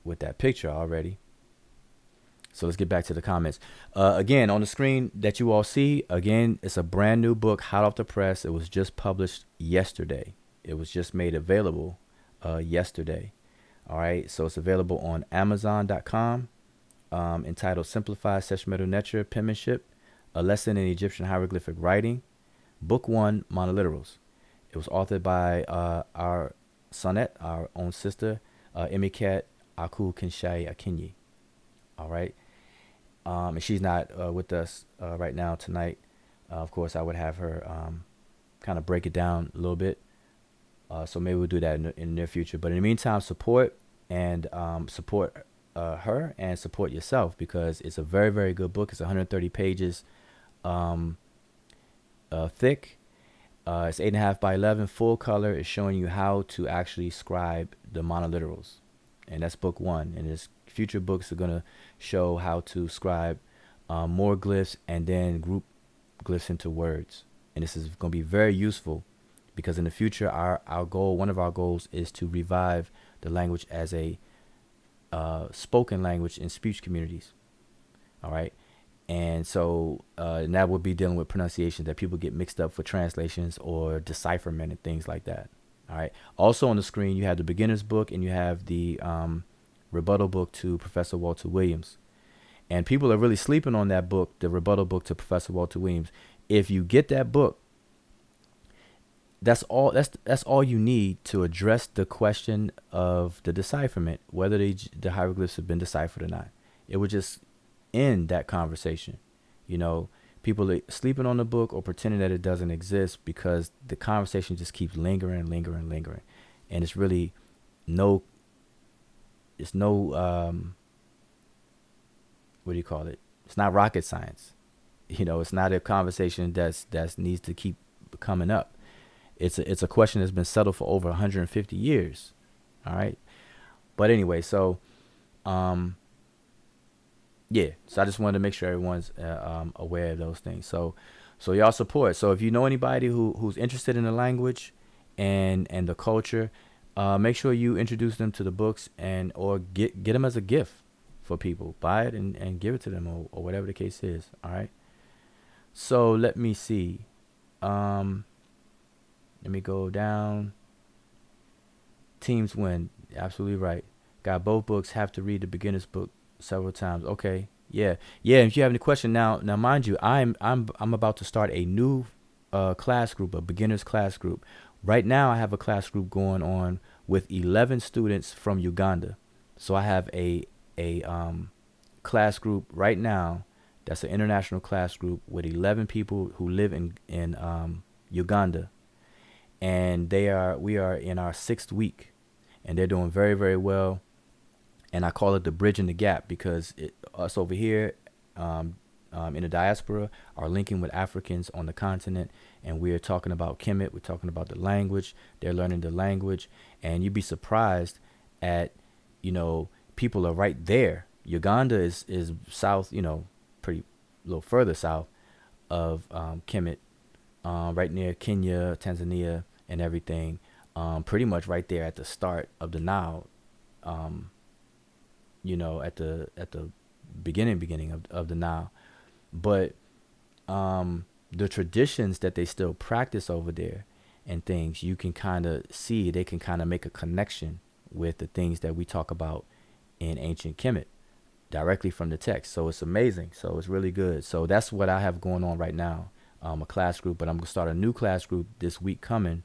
with that picture already. So let's get back to the comments. Again, on the screen that you all see, again, it's a brand new book, hot off the press. It was just published yesterday. It was just made available yesterday. All right, so it's available on Amazon.com, entitled Simplified Sesh Medew Netcher Penmanship, A Lesson in Egyptian Hieroglyphic Writing, Book 1, Monoliterals. It was authored by our sonette, our own sister, Emykhet, Akhu, Kinshaye, Akinyi. All right. And she's not with us right now tonight. Of course, I would have her kind of break it down a little bit. So maybe we'll do that in the near future. But in the meantime, support support her and support yourself, because it's a very, very good book. It's 130 pages thick. It's 8.5 by 11, full color. It's showing you how to actually scribe the monoliterals. And that's book 1. And there's future books are going to show how to scribe more glyphs and then group glyphs into words. And this is going to be very useful, because in the future, our goal, one of our goals, is to revive the language as a spoken language in speech communities. All right. And so and that would be dealing with pronunciation that people get mixed up for translations or decipherment and things like that. All right. Also on the screen, you have the beginner's book, and you have the rebuttal book to Professor Walter Williams. And people are really sleeping on that book, the rebuttal book to Professor Walter Williams. If you get that book, that's all you need to address the question of the decipherment, whether the hieroglyphs have been deciphered or not. It would just end that conversation. People are sleeping on the book or pretending that it doesn't exist, because the conversation just keeps lingering, and it's really no what do you call it? It's not rocket science. It's not a conversation that's needs to keep coming up. It's a question that's been settled for over 150 years. All right. But anyway, so yeah. So I just wanted to make sure everyone's aware of those things. So y'all support. So if you know anybody who's interested in the language and the culture, make sure you introduce them to the books, or get them as a gift for people. Buy it and give it to them, or whatever the case is. All right. So let me see. Let me go down. Teams win. Absolutely right. Got both books. Have to read the beginner's book several times. Okay. Yeah. If you have any question now, mind you, I'm about to start a new class group, a beginner's class group. Right now, I have a class group going on with 11 students from Uganda. So I have a class group right now. That's an international class group with 11 people who live in Uganda. And we are in our 6th week, and they're doing very, very well. And I call it the bridge in the gap, because us over here, in the diaspora are linking with Africans on the continent, and we're talking about Kemet. We're talking about the language. They're learning the language, and you'd be surprised at, people are right there. Uganda is south, pretty a little further south of Kemet, right near Kenya, Tanzania, and everything. Pretty much right there at the start of the Nile. Um, at the beginning of the Nile. But the traditions that they still practice over there and things, you can kind of see, they can kind of make a connection with the things that we talk about in ancient Kemet directly from the text. So it's amazing. So it's really good. So that's what I have going on right now, a class group. But I'm going to start a new class group this week coming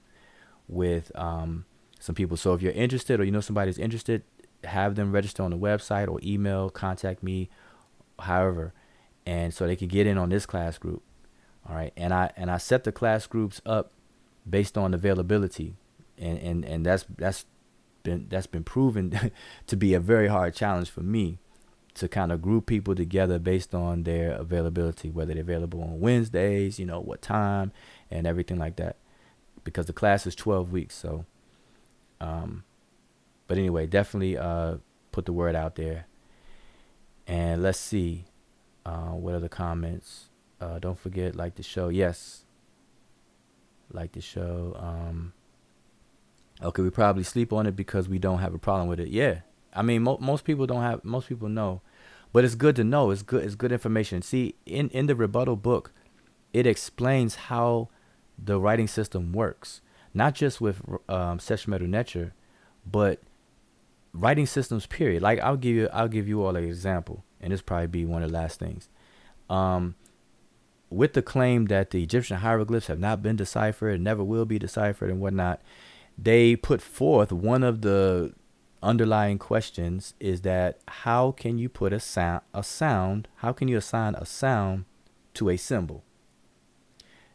with some people. So if you're interested, or somebody's interested, have them register on the website or email, contact me, however, and so they can get in on this class group. All right. And I set the class groups up based on availability. And that's been proven to be a very hard challenge for me, to kind of group people together based on their availability, whether they're available on Wednesdays, what time and everything like that, because the class is 12 weeks. So, but anyway, definitely put the word out there. And let's see, what are the comments? Don't forget, like the show. Yes, like the show. Okay, we probably sleep on it because we don't have a problem with it. Yeah, I mean, most people don't have. Most people know, but it's good to know. It's good. It's good information. See, in the rebuttal book, it explains how the writing system works, not just with Sesh Medew Netcher, but writing systems period. Like I'll give you all an example, and this probably be one of the last things. With the claim that the Egyptian hieroglyphs have not been deciphered and never will be deciphered and whatnot, they put forth one of the underlying questions is that how can you put how can you assign a sound to a symbol?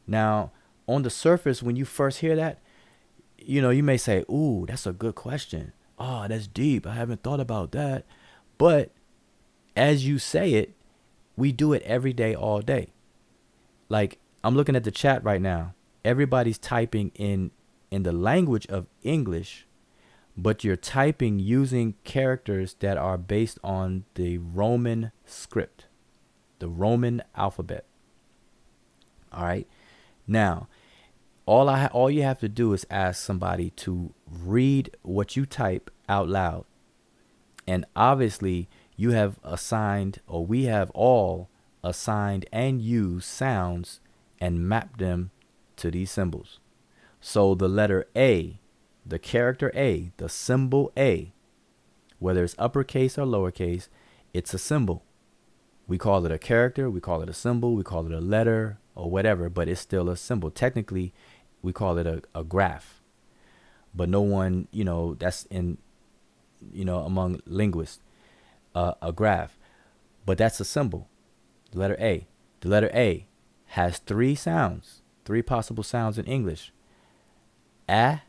Now, on the surface, when you first hear that, you may say, ooh, that's a good question. Oh, that's deep. I haven't thought about that. But as you say it, we do it every day, all day. Like, I'm looking at the chat right now. Everybody's typing in the language of English, but you're typing using characters that are based on the Roman script, the Roman alphabet. All right. Now, all you have to do is ask somebody to read what you type out loud. And obviously you have assigned, or we have all assigned and used sounds and mapped them to these symbols. So the letter A, the character A, the symbol A, whether it's uppercase or lowercase, it's a symbol. We call it a character, we call it a symbol, we call it a letter or whatever, but it's still a symbol. Technically, we call it a graph. But no one, that's in, among linguists, a graph. But that's a symbol, the letter A. The letter A has three possible sounds in English. A,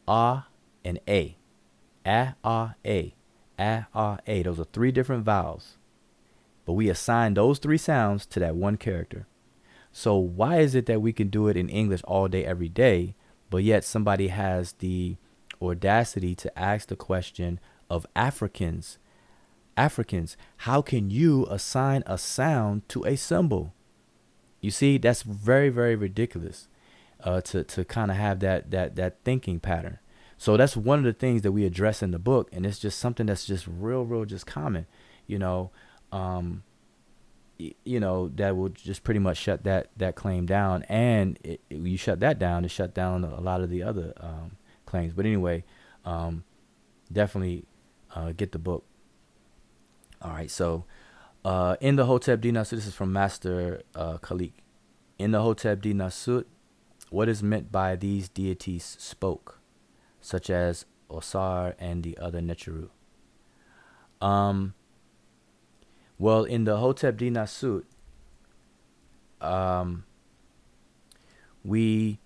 and A. A, A. A, A. Those are three different vowels. But we assign those three sounds to that one character. So why is it that we can do it in English all day, every day, but yet somebody has the audacity to ask the question of Africans, how can you assign a sound to a symbol? You see, that's very, very ridiculous, to kind of have that thinking pattern. So that's one of the things that we address in the book, and it's just something that's just real just common, that will just pretty much shut that claim down. And you shut that down, it shut down a lot of the other claims. But anyway, definitely get the book. All right, so in the Hotep D Nasut, this is from Master Khalik. In the Hotep D Nasut, what is meant by these deities spoke, such as Osar and the other Netcheru? Well, in the Hotep D Nasut, we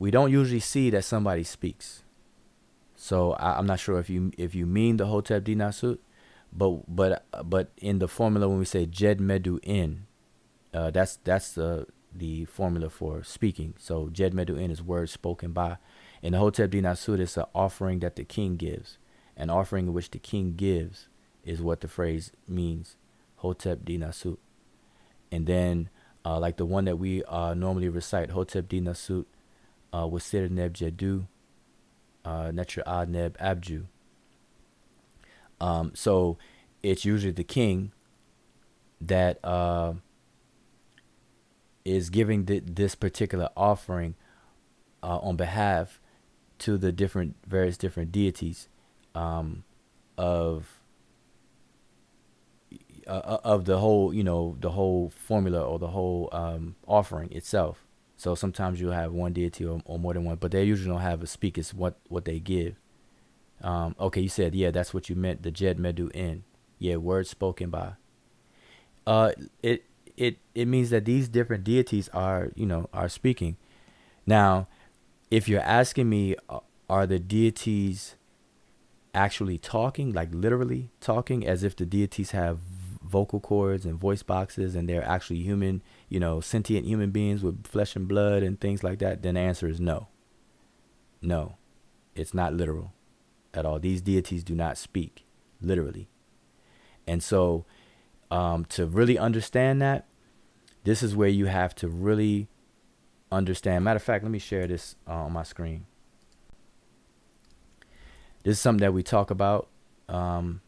don't usually see that somebody speaks. So I'm not sure if you mean the Hotep D Nasut, but in the formula when we say Jed Medu in, That's the formula for speaking. So Jed Medew In is words spoken by. In the Hotep D Nasut, it's an offering that the king gives. An offering in which the king gives is what the phrase means. Hotep D Nasut. And then like the one that we normally recite, Hotep D Nasut, Wasir Neb Jedu, Netcher Ad Neb Abju. So it's usually the king that is giving this particular offering on behalf to the various different deities of the whole, the whole formula or the whole offering itself. So sometimes you'll have one deity or more than one, but they usually don't have a speak. It's what they give. Okay, you said, yeah, that's what you meant. The Jed Medew In. Yeah, words spoken by. It means that these different deities are speaking. Now, if you're asking me, are the deities actually talking, like literally talking, as if the deities have vocal cords and voice boxes and they're actually human, sentient human beings with flesh and blood and things like that, then the answer is no. No, it's not literal at all. These deities do not speak literally. And so to really understand that, this is where you have to really understand. Matter of fact, let me share this on my screen. This is something that we talk about, or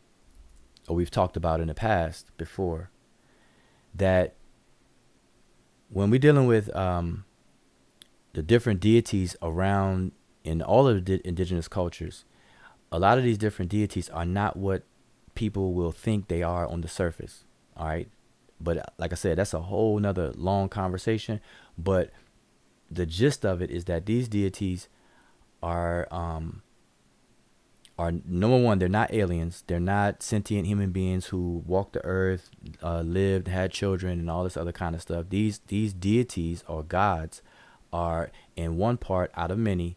we've talked about in the past before, that when we're dealing with the different deities around in all of the indigenous cultures, a lot of these different deities are not what people will think they are on the surface. All right. But like I said, that's a whole nother long conversation. But the gist of it is that these deities are number one, they're not aliens. They're not sentient human beings who walked the earth, lived, had children, and all this other kind of stuff. These deities or gods are, in one part out of many,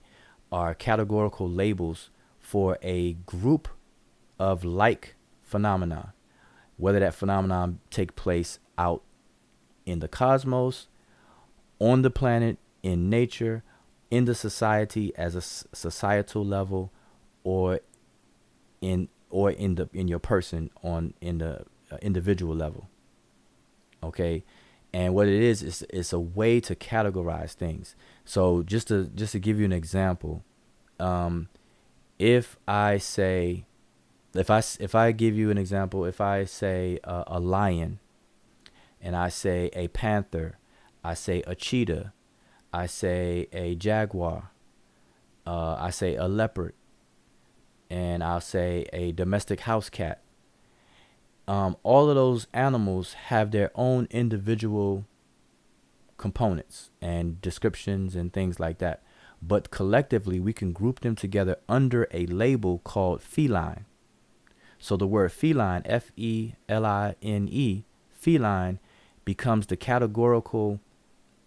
are categorical labels for a group of like phenomena, whether that phenomenon take place out in the cosmos, on the planet, in nature, in the society as a societal level, or in your person in the individual level. Okay, and what it is it's a way to categorize things. So just to give you an example, if I give you an example, if I say a lion, and I say a panther, I say a cheetah, I say a jaguar, I say a leopard, and I'll say a domestic house cat. All of those animals have their own individual components and descriptions and things like that. But collectively, we can group them together under a label called feline. So the word feline, Feline, feline, becomes the categorical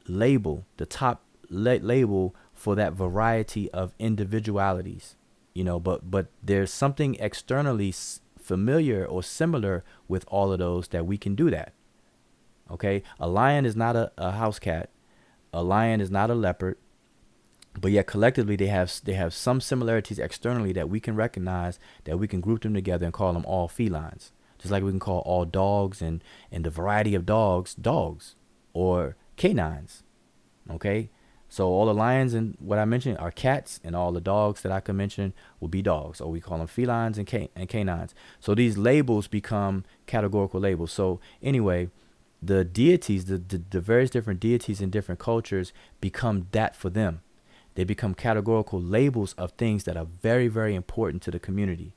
label, the top label for that variety of individualities. But there's something externally familiar or similar with all of those that we can do that. Okay, a lion is not a house cat. A lion is not a leopard. But yet collectively they have some similarities externally that we can recognize, that we can group them together and call them all felines. Just like we can call all dogs and the variety of dogs or canines. Okay, so all the lions and what I mentioned are cats, and all the dogs that I could mention will be dogs, or we call them felines and canines. So these labels become categorical labels. So anyway, the deities, the various different deities in different cultures become that for them. They become categorical labels of things that are very, very important to the community.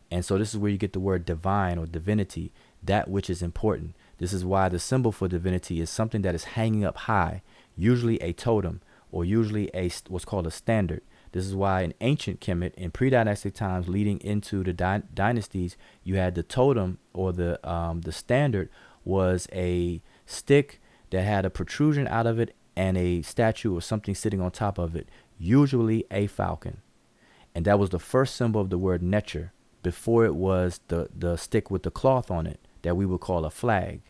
And so this is where you get the word divine or divinity, that which is important. This is why the symbol for divinity is something that is hanging up high, usually a totem, or usually what's called a standard. This is why in ancient Kemet, in pre-dynastic times leading into the dynasties, you had the totem, or the standard was a stick that had a protrusion out of it and a statue or something sitting on top of it, usually a falcon. And that was the first symbol of the word Netcher, before it was the stick with the cloth on it that we would call a flag.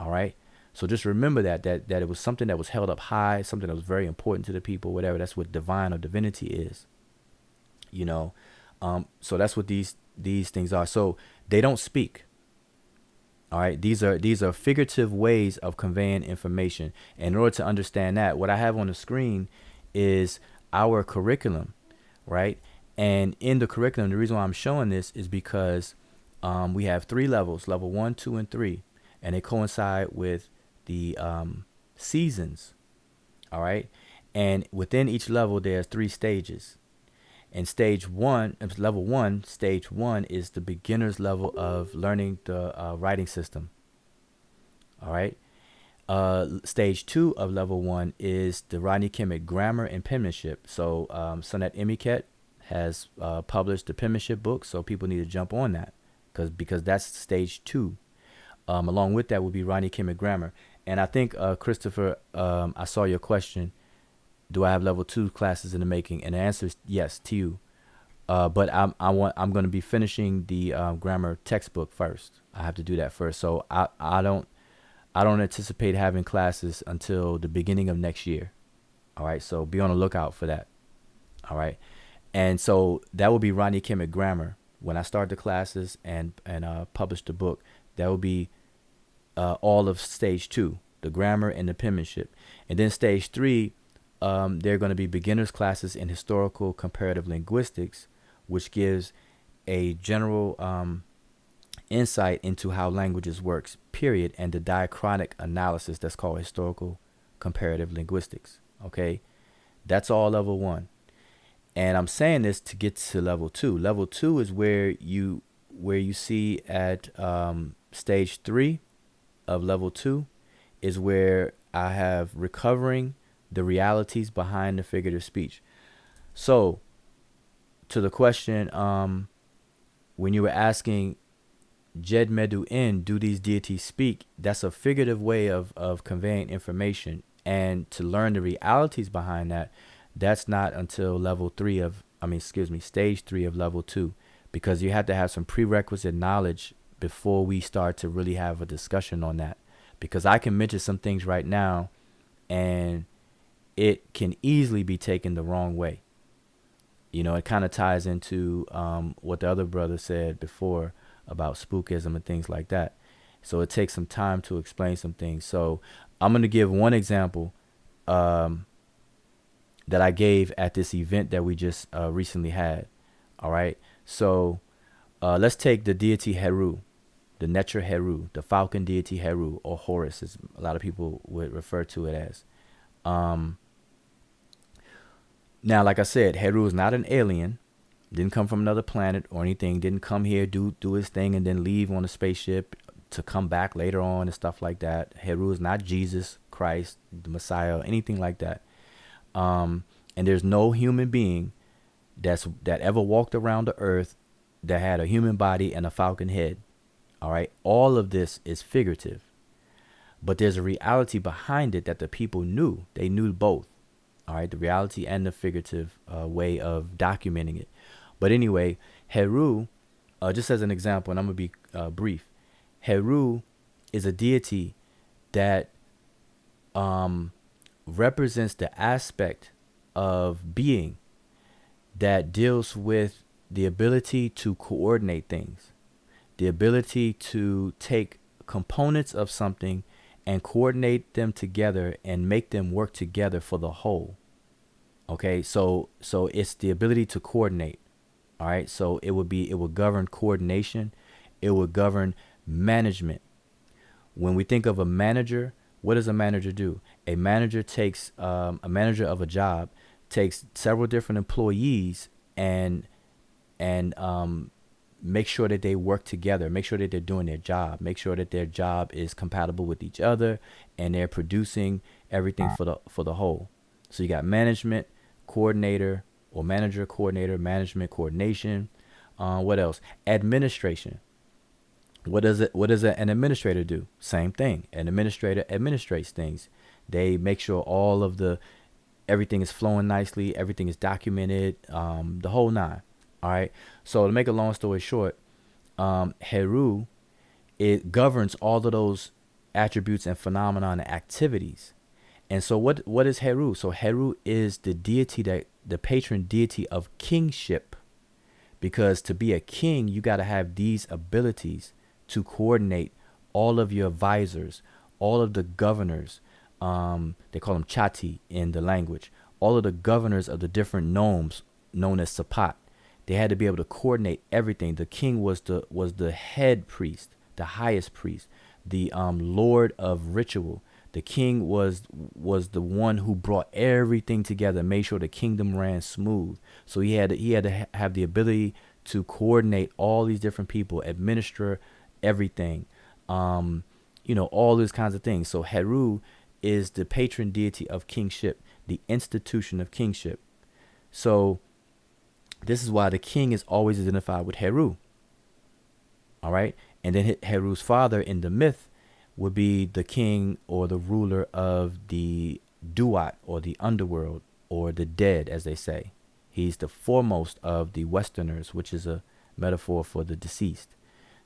All right. So just remember that it was something that was held up high, something that was very important to the people, whatever. That's what divine or divinity is, you know. So that's what these things are. So they don't speak. All right, these are figurative ways of conveying information. And in order to understand that, what I have on the screen is our curriculum, right? And in the curriculum, the reason why I'm showing this is because we have 3 levels: level 1, 2, and 3, and they coincide with the seasons. All right, and within each level, there's 3 stages. And level 1, stage 1 is the beginner's level of learning the writing system. All right. Stage 2 of level 1 is the Hieroglyphic grammar and penmanship. So Sonnet Emykhet has published the penmanship book, so people need to jump on that because that's stage 2. Along with that would be Hieroglyphic grammar. And I think Christopher, I saw your question. Do I have level 2 classes in the making? And the answer is yes to you. But I'm going to be finishing the grammar textbook first. I have to do that first. So I don't anticipate having classes until the beginning of next year. All right. So be on the lookout for that. All right. And so that will be Hieroglyphic grammar when I start the classes and publish the book. That will be all of stage 2, the grammar and the penmanship. And then stage 3, there are going to be beginners classes in historical comparative linguistics, which gives a general insight into how languages works, period, and the diachronic analysis that's called historical comparative linguistics. Okay, that's all level 1. And I'm saying this to get to level 2. Level 2 is where you see at stage 3 of level 2 is where I have recovering the realities behind the figurative speech. So to the question, when you were asking Jed Medu in, do these deities speak? That's a figurative way of conveying information. And to learn the realities behind that, that's not until stage 3 of level 2, because you have to have some prerequisite knowledge before we start to really have a discussion on that. Because I can mention some things right now and it can easily be taken the wrong way. You know, it kind of ties into what the other brother said before about spookism and things like that. So it takes some time to explain some things. So I'm going to give one example that I gave at this event that we just recently had. All right. So let's take the deity Heru, the Netcher Heru, the falcon deity Heru, or Horus, as a lot of people would refer to it as. Now, like I said, Heru is not an alien, didn't come from another planet or anything, didn't come here, do his thing, and then leave on a spaceship to come back later on and stuff like that. Heru is not Jesus Christ, the Messiah, or anything like that. And there's no human being that ever walked around the earth that had a human body and a falcon head. All right. All of this is figurative, but there's a reality behind it that the people knew. They knew both. All right. The reality and the figurative way of documenting it. But anyway, Heru, just as an example, and I'm going to be brief. Heru is a deity that represents the aspect of being that deals with the ability to coordinate things, the ability to take components of something and coordinate them together and make them work together for the whole. Okay, so it's the ability to coordinate. All right, so it would govern coordination, it would govern management. When we think of a manager, what does a manager do? A manager takes a manager of a job takes several different employees and make sure that they work together, make sure that they're doing their job, make sure that their job is compatible with each other, and they're producing everything for the whole. So you got management, coordinator, or manager, coordinator, management, coordination. What else? Administration. What does an administrator do? Same thing. An administrator administrates things. They make sure everything is flowing nicely, everything is documented, the whole nine. All right. So to make a long story short, Heru, it governs all of those attributes and phenomena and activities. And so what is Heru? So Heru is the deity, that the patron deity of kingship. Because to be a king, you got to have these abilities to coordinate all of your advisors, all of the governors. They call them chati in the language. All of the governors of the different nomes known as sapat. They had to be able to coordinate everything. The king was the head priest, the highest priest, the lord of ritual. The king was the one who brought everything together, made sure the kingdom ran smooth. So he had to have the ability to coordinate all these different people, administer everything, all these kinds of things. So Heru is the patron deity of kingship, the institution of kingship. So this is why the king is always identified with Heru. All right. And then Heru's father in the myth would be the king or the ruler of the Duat, or the underworld, or the dead, as they say. He's the foremost of the Westerners, which is a metaphor for the deceased.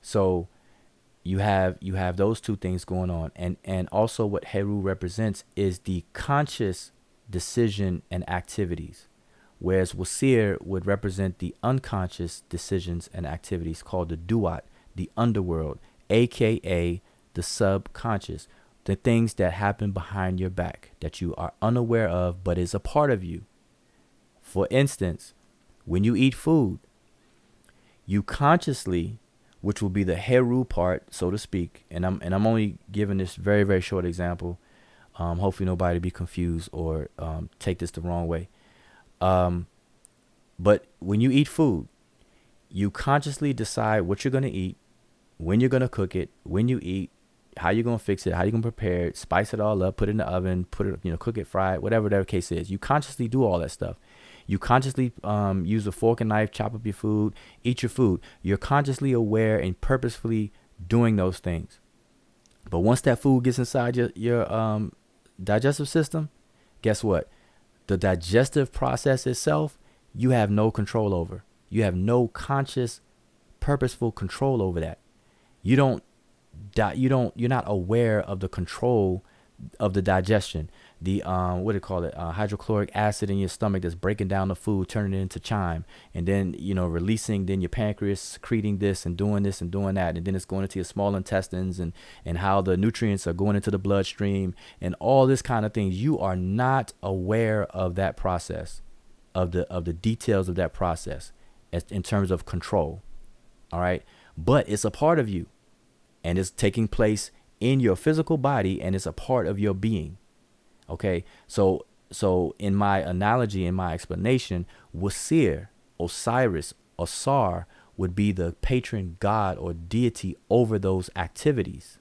So you have those two things going on. And also what Heru represents is the conscious decision and activities, whereas Wasir would represent the unconscious decisions and activities, called the Duat, the underworld, aka the subconscious, the things that happen behind your back that you are unaware of but is a part of you. For instance, when you eat food, you consciously, which will be the Heru part, so to speak, and I'm only giving this very, very short example. Hopefully nobody be confused or take this the wrong way. But when you eat food, you consciously decide what you're going to eat, when you're going to cook it, when you eat, how you're going to fix it, how you're going to prepare it, spice it all up, put it in the oven, put it, cook it, fry it, whatever the case is. You consciously do all that stuff. You consciously use a fork and knife, chop up your food, eat your food. You're consciously aware and purposefully doing those things. But once that food gets inside your digestive system, guess what? The digestive process itself, you have no control over. You have no conscious, purposeful control over that. You're not aware of the control of the digestion. The what do you call it? Hydrochloric acid in your stomach that's breaking down the food, turning it into chyme, and then releasing. Then your pancreas secreting this and doing that, and then it's going into your small intestines, and how the nutrients are going into the bloodstream, and all this kind of things. You are not aware of that process, of the details of that process, in terms of control. All right, but it's a part of you, and it's taking place in your physical body, and it's a part of your being. Okay, so in my analogy, in my explanation, Wasir, Osiris, Osar would be the patron god or deity over those activities,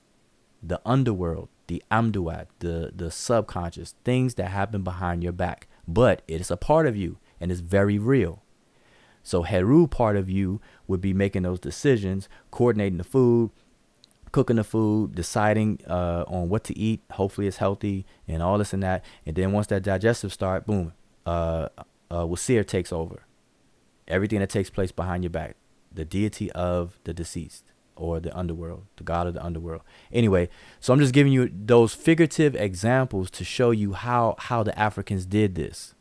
the underworld, the Amduat, the subconscious, things that happen behind your back, but it is a part of you and it's very real. So Heru part of you would be making those decisions, coordinating the food, cooking the food, deciding on what to eat. Hopefully it's healthy and all this and that. And then once that digestive start, boom, Wasir takes over. Everything that takes place behind your back, the deity of the deceased or the underworld, the god of the underworld. Anyway, so I'm just giving you those figurative examples to show you how the Africans did this.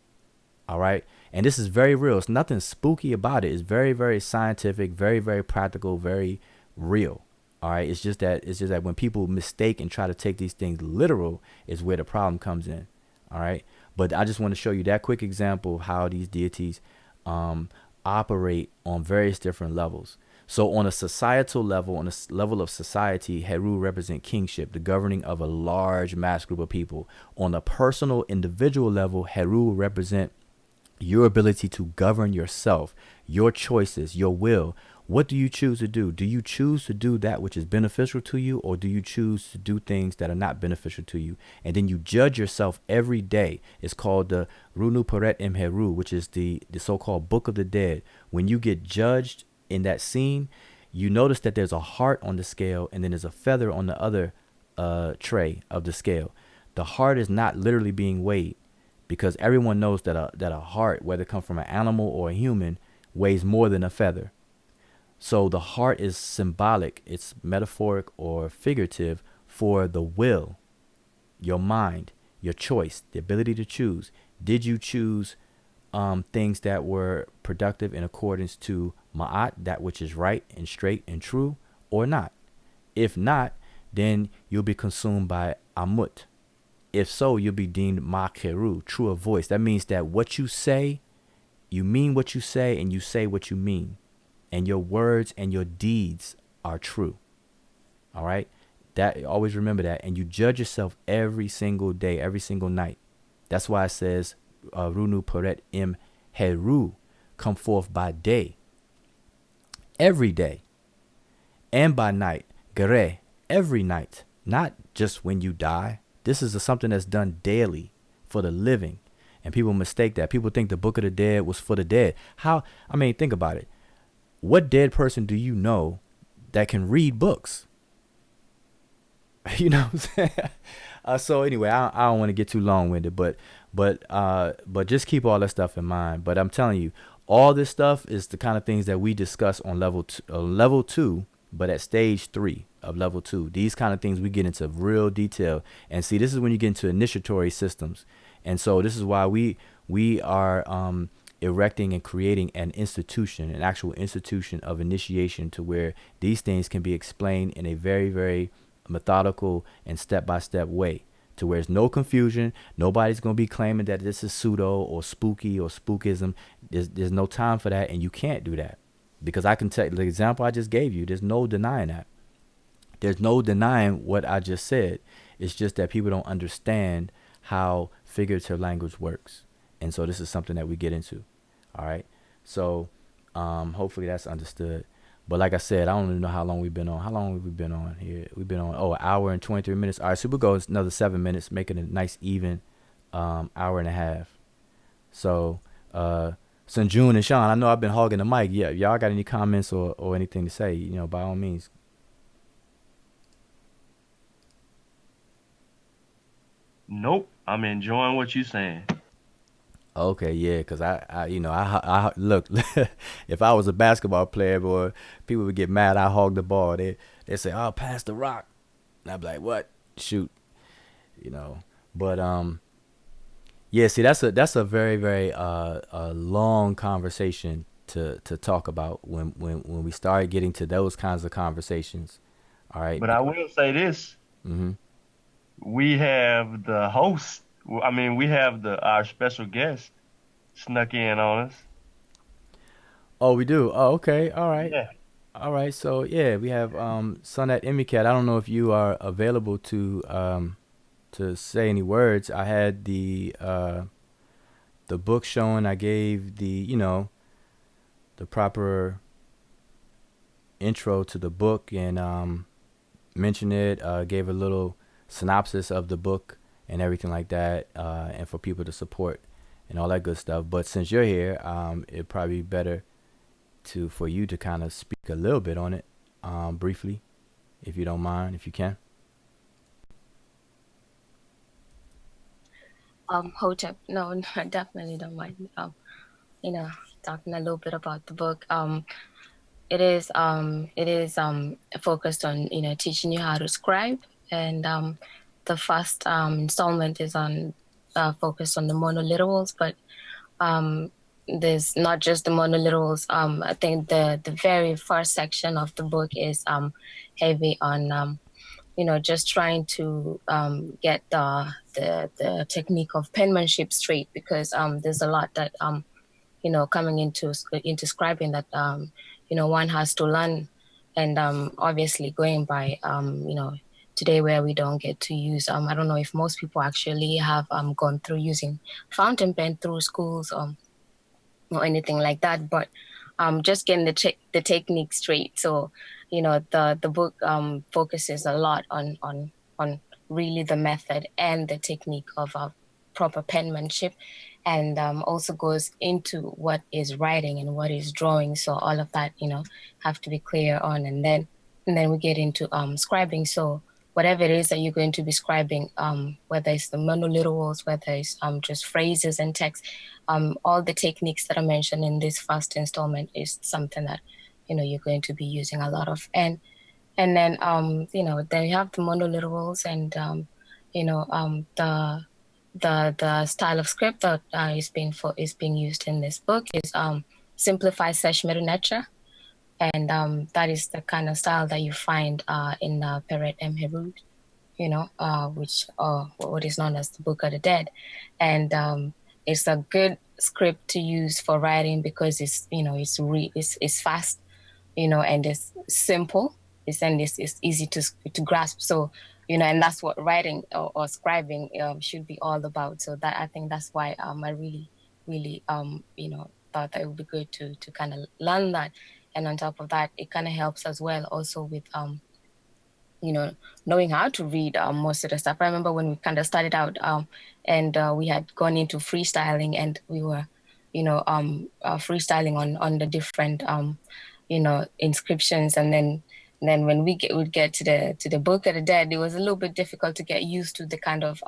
All right. And this is very real. It's nothing spooky about it. It's very, very scientific, very, very practical, very real. All right. It's just that when people mistake and try to take these things literal is where the problem comes in. All right. But I just want to show you that quick example of how these deities operate on various different levels. So on a societal level, on a level of society, Heru represent kingship, the governing of a large mass group of people. On a personal, individual level, Heru represent your ability to govern yourself, your choices, your will. What do you choose to do? Do you choose to do that which is beneficial to you, or do you choose to do things that are not beneficial to you? And then you judge yourself every day. It's called the Runu Paret Em Heru, which is the so-called Book of the Dead. When you get judged in that scene, you notice that there's a heart on the scale and then there's a feather on the other tray of the scale. The heart is not literally being weighed, because everyone knows that a heart, whether it comes from an animal or a human, weighs more than a feather. So the heart is symbolic, it's metaphoric or figurative for the will, your mind, your choice, the ability to choose. Did you choose things that were productive in accordance to ma'at, that which is right and straight and true, or not? If not, then you'll be consumed by amut. If so, you'll be deemed makeru, true of voice. That means that what you say, you mean what you say, and you say what you mean. And your words and your deeds are true. All right? That, always remember that. And you judge yourself every single day, every single night. That's why it says, Runu Peret Im Heru, come forth by day, every day, and by night, Gere, every night, not just when you die. This is something that's done daily for the living. And people mistake that. People think the Book of the Dead was for the dead. How? I mean, think about it. What dead person do you know that can read books? You know what I'm saying? So anyway, I don't want to get too long-winded, but just keep all that stuff in mind. But I'm telling you, all this stuff is the kind of things that we discuss on level two, but at stage 3 of level 2. These kind of things we get into real detail. And see, this is when you get into initiatory systems. And so this is why we are erecting and creating an institution, an actual institution of initiation, to where these things can be explained in a very, very methodical and step-by-step way, to where there's no confusion. Nobody's going to be claiming that this is pseudo or spooky or spookism. There's no time for that, and you can't do that, because I can tell you, the example I just gave you, there's no denying that. There's no denying what I just said. It's just that people don't understand how figurative language works. And so this is something that we get into. All right. So hopefully that's understood. But like I said, I don't even know how long we've been on. How long have we been on here? We've been on, an hour and 23 minutes. All right, so we'll go another 7 minutes, making a nice even hour and a half. So June and Sean, I know I've been hogging the mic. Yeah, y'all got any comments or anything to say, by all means. Nope, I'm enjoying what you're saying. Okay, yeah, because I look, if I was a basketball player, boy, people would get mad. I hog the ball. They say, "Oh, pass the rock," and I'd be like, "What? Shoot," But yeah. See, that's a very, very long conversation to talk about when we start getting to those kinds of conversations. All right. But I will say this: Mm-hmm. we have the host. I mean, we have our special guest snuck in on us. Oh, we do. Oh, okay. All right. Yeah. All right. So yeah, we have Son at Emykhet. I don't know if you are available to say any words. I had the book showing. I gave the proper intro to the book and mentioned it. Gave a little synopsis of the book and everything like that, and for people to support and all that good stuff. But since you're here, it'd probably be better for you to kind of speak a little bit on it, briefly, if you don't mind, if you can. Hotep, no, no, I definitely don't mind. Talking a little bit about the book. It is focused on teaching you how to scribe, and the first installment is on focused on the monoliterals, but there's not just the monoliterals. I think the very first section of the book is heavy on just trying to get the technique of penmanship straight, because there's a lot that coming into scribing that one has to learn, and obviously going by today, where we don't get to use I don't know if most people actually have gone through using fountain pen through schools or anything like that, but just getting the technique straight. So the book focuses a lot on really the method and the technique of proper penmanship, and also goes into what is writing and what is drawing. So all of that have to be clear on, and then we get into scribing. So whatever it is that you're going to be scribing, whether it's the monoliterals, whether it's just phrases and text, all the techniques that I mentioned in this first installment is something that you're going to be using a lot of. And And then then you have the monoliterals, and the style of script that is being used in this book is Simplified Sesh Medew Netcher, and that is the kind of style that you find in Peret Emykhet, which what is known as the Book of the Dead, and it's a good script to use for writing because it's fast, and it's simple. It's easy to grasp. So, and that's what writing or scribing should be all about. So that I think that's why I really, really thought that it would be good to kind of learn that. And on top of that, it kind of helps as well also with knowing how to read most of the stuff. I remember when we kind of started out and we had gone into freestyling, and we were, freestyling on the different, inscriptions. And then when would get to the Book of the Dead, it was a little bit difficult to get used to the kind of,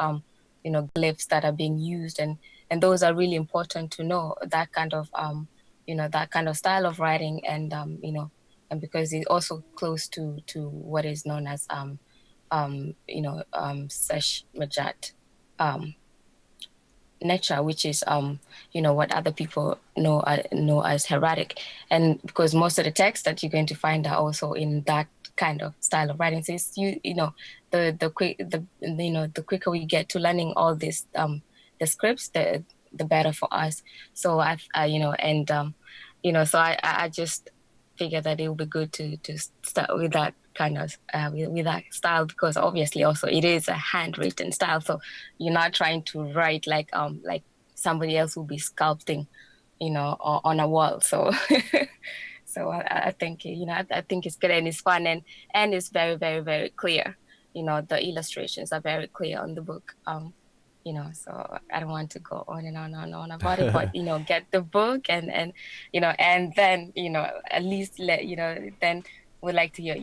glyphs that are being used. And those are really important to know, that kind of, that kind of style of writing. And, and because it's also close to what is known as Sesh Medew Netcher, which is what other people know as hieratic. And because most of the texts that you're going to find are also in that kind of style of writing. So it's the quicker we get to learning all this the scripts, the better for us. So so I just figured that it would be good to start with that kind of with that style, because obviously also it is a handwritten style. So you're not trying to write like somebody else will be sculpting, on a wall. So so I think I think it's good, and it's fun, and it's very, very, very clear. The illustrations are very clear on the book. So I don't want to go on and on and on about it, but get the book, and and then at least then we'd like to hear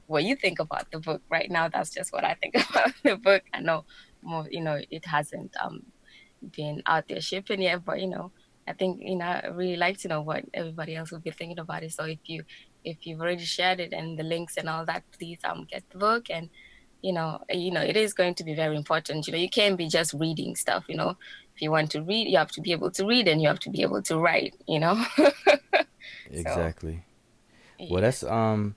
what you think about the book. Right now, that's just what I think about the book. I know more, it hasn't been out there shipping yet, but I think I really like to know what everybody else will be thinking about it. So if you've already shared it and the links and all that, please get the book. And it is going to be very important. You can't be just reading stuff. If you want to read, you have to be able to read, and you have to be able to write. So Exactly. Well, yeah.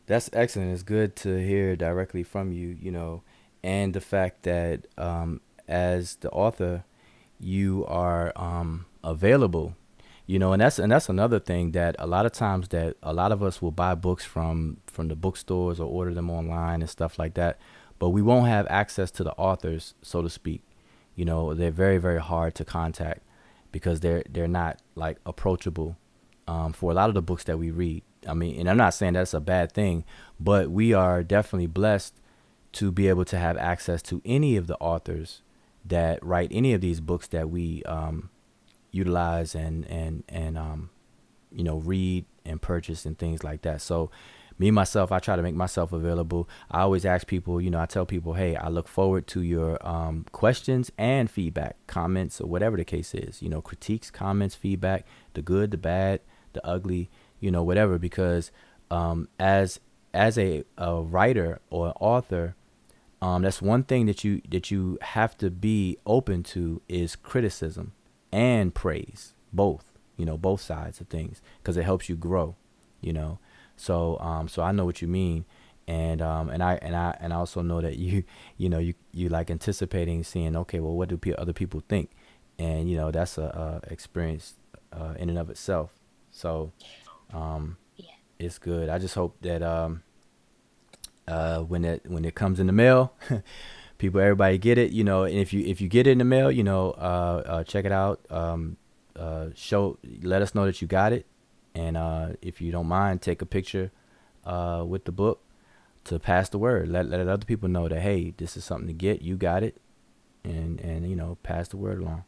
that's excellent. It's good to hear directly from you, and the fact that as the author, you are available, and that's another thing, that a lot of times that a lot of us will buy books from the bookstores or order them online and stuff like that, but we won't have access to the authors, so to speak. They're very, very hard to contact because they're not like approachable for a lot of the books that we read. I mean, and I'm not saying that's a bad thing, but we are definitely blessed to be able to have access to any of the authors that write any of these books that we utilize and read and purchase and things like that. So me myself, I try to make myself available. I always ask people, I tell people, hey, I look forward to your questions and feedback, comments, or whatever the case is, critiques, comments, feedback, the good, the bad, the ugly, whatever, because as a writer or author, that's one thing that you have to be open to, is criticism and praise, both sides of things, because it helps you grow, you know. So I know what you mean, and I also know that you like anticipating, seeing, okay, well, what do other people think, and that's a experience in and of itself. So um, Yeah. it's good. I just hope that when it comes in the mail, everybody get it, and if you get it in the mail, check it out, let us know that you got it, and if you don't mind, take a picture with the book to pass the word, let other people know that, hey, this is something to get, you got it, and pass the word along.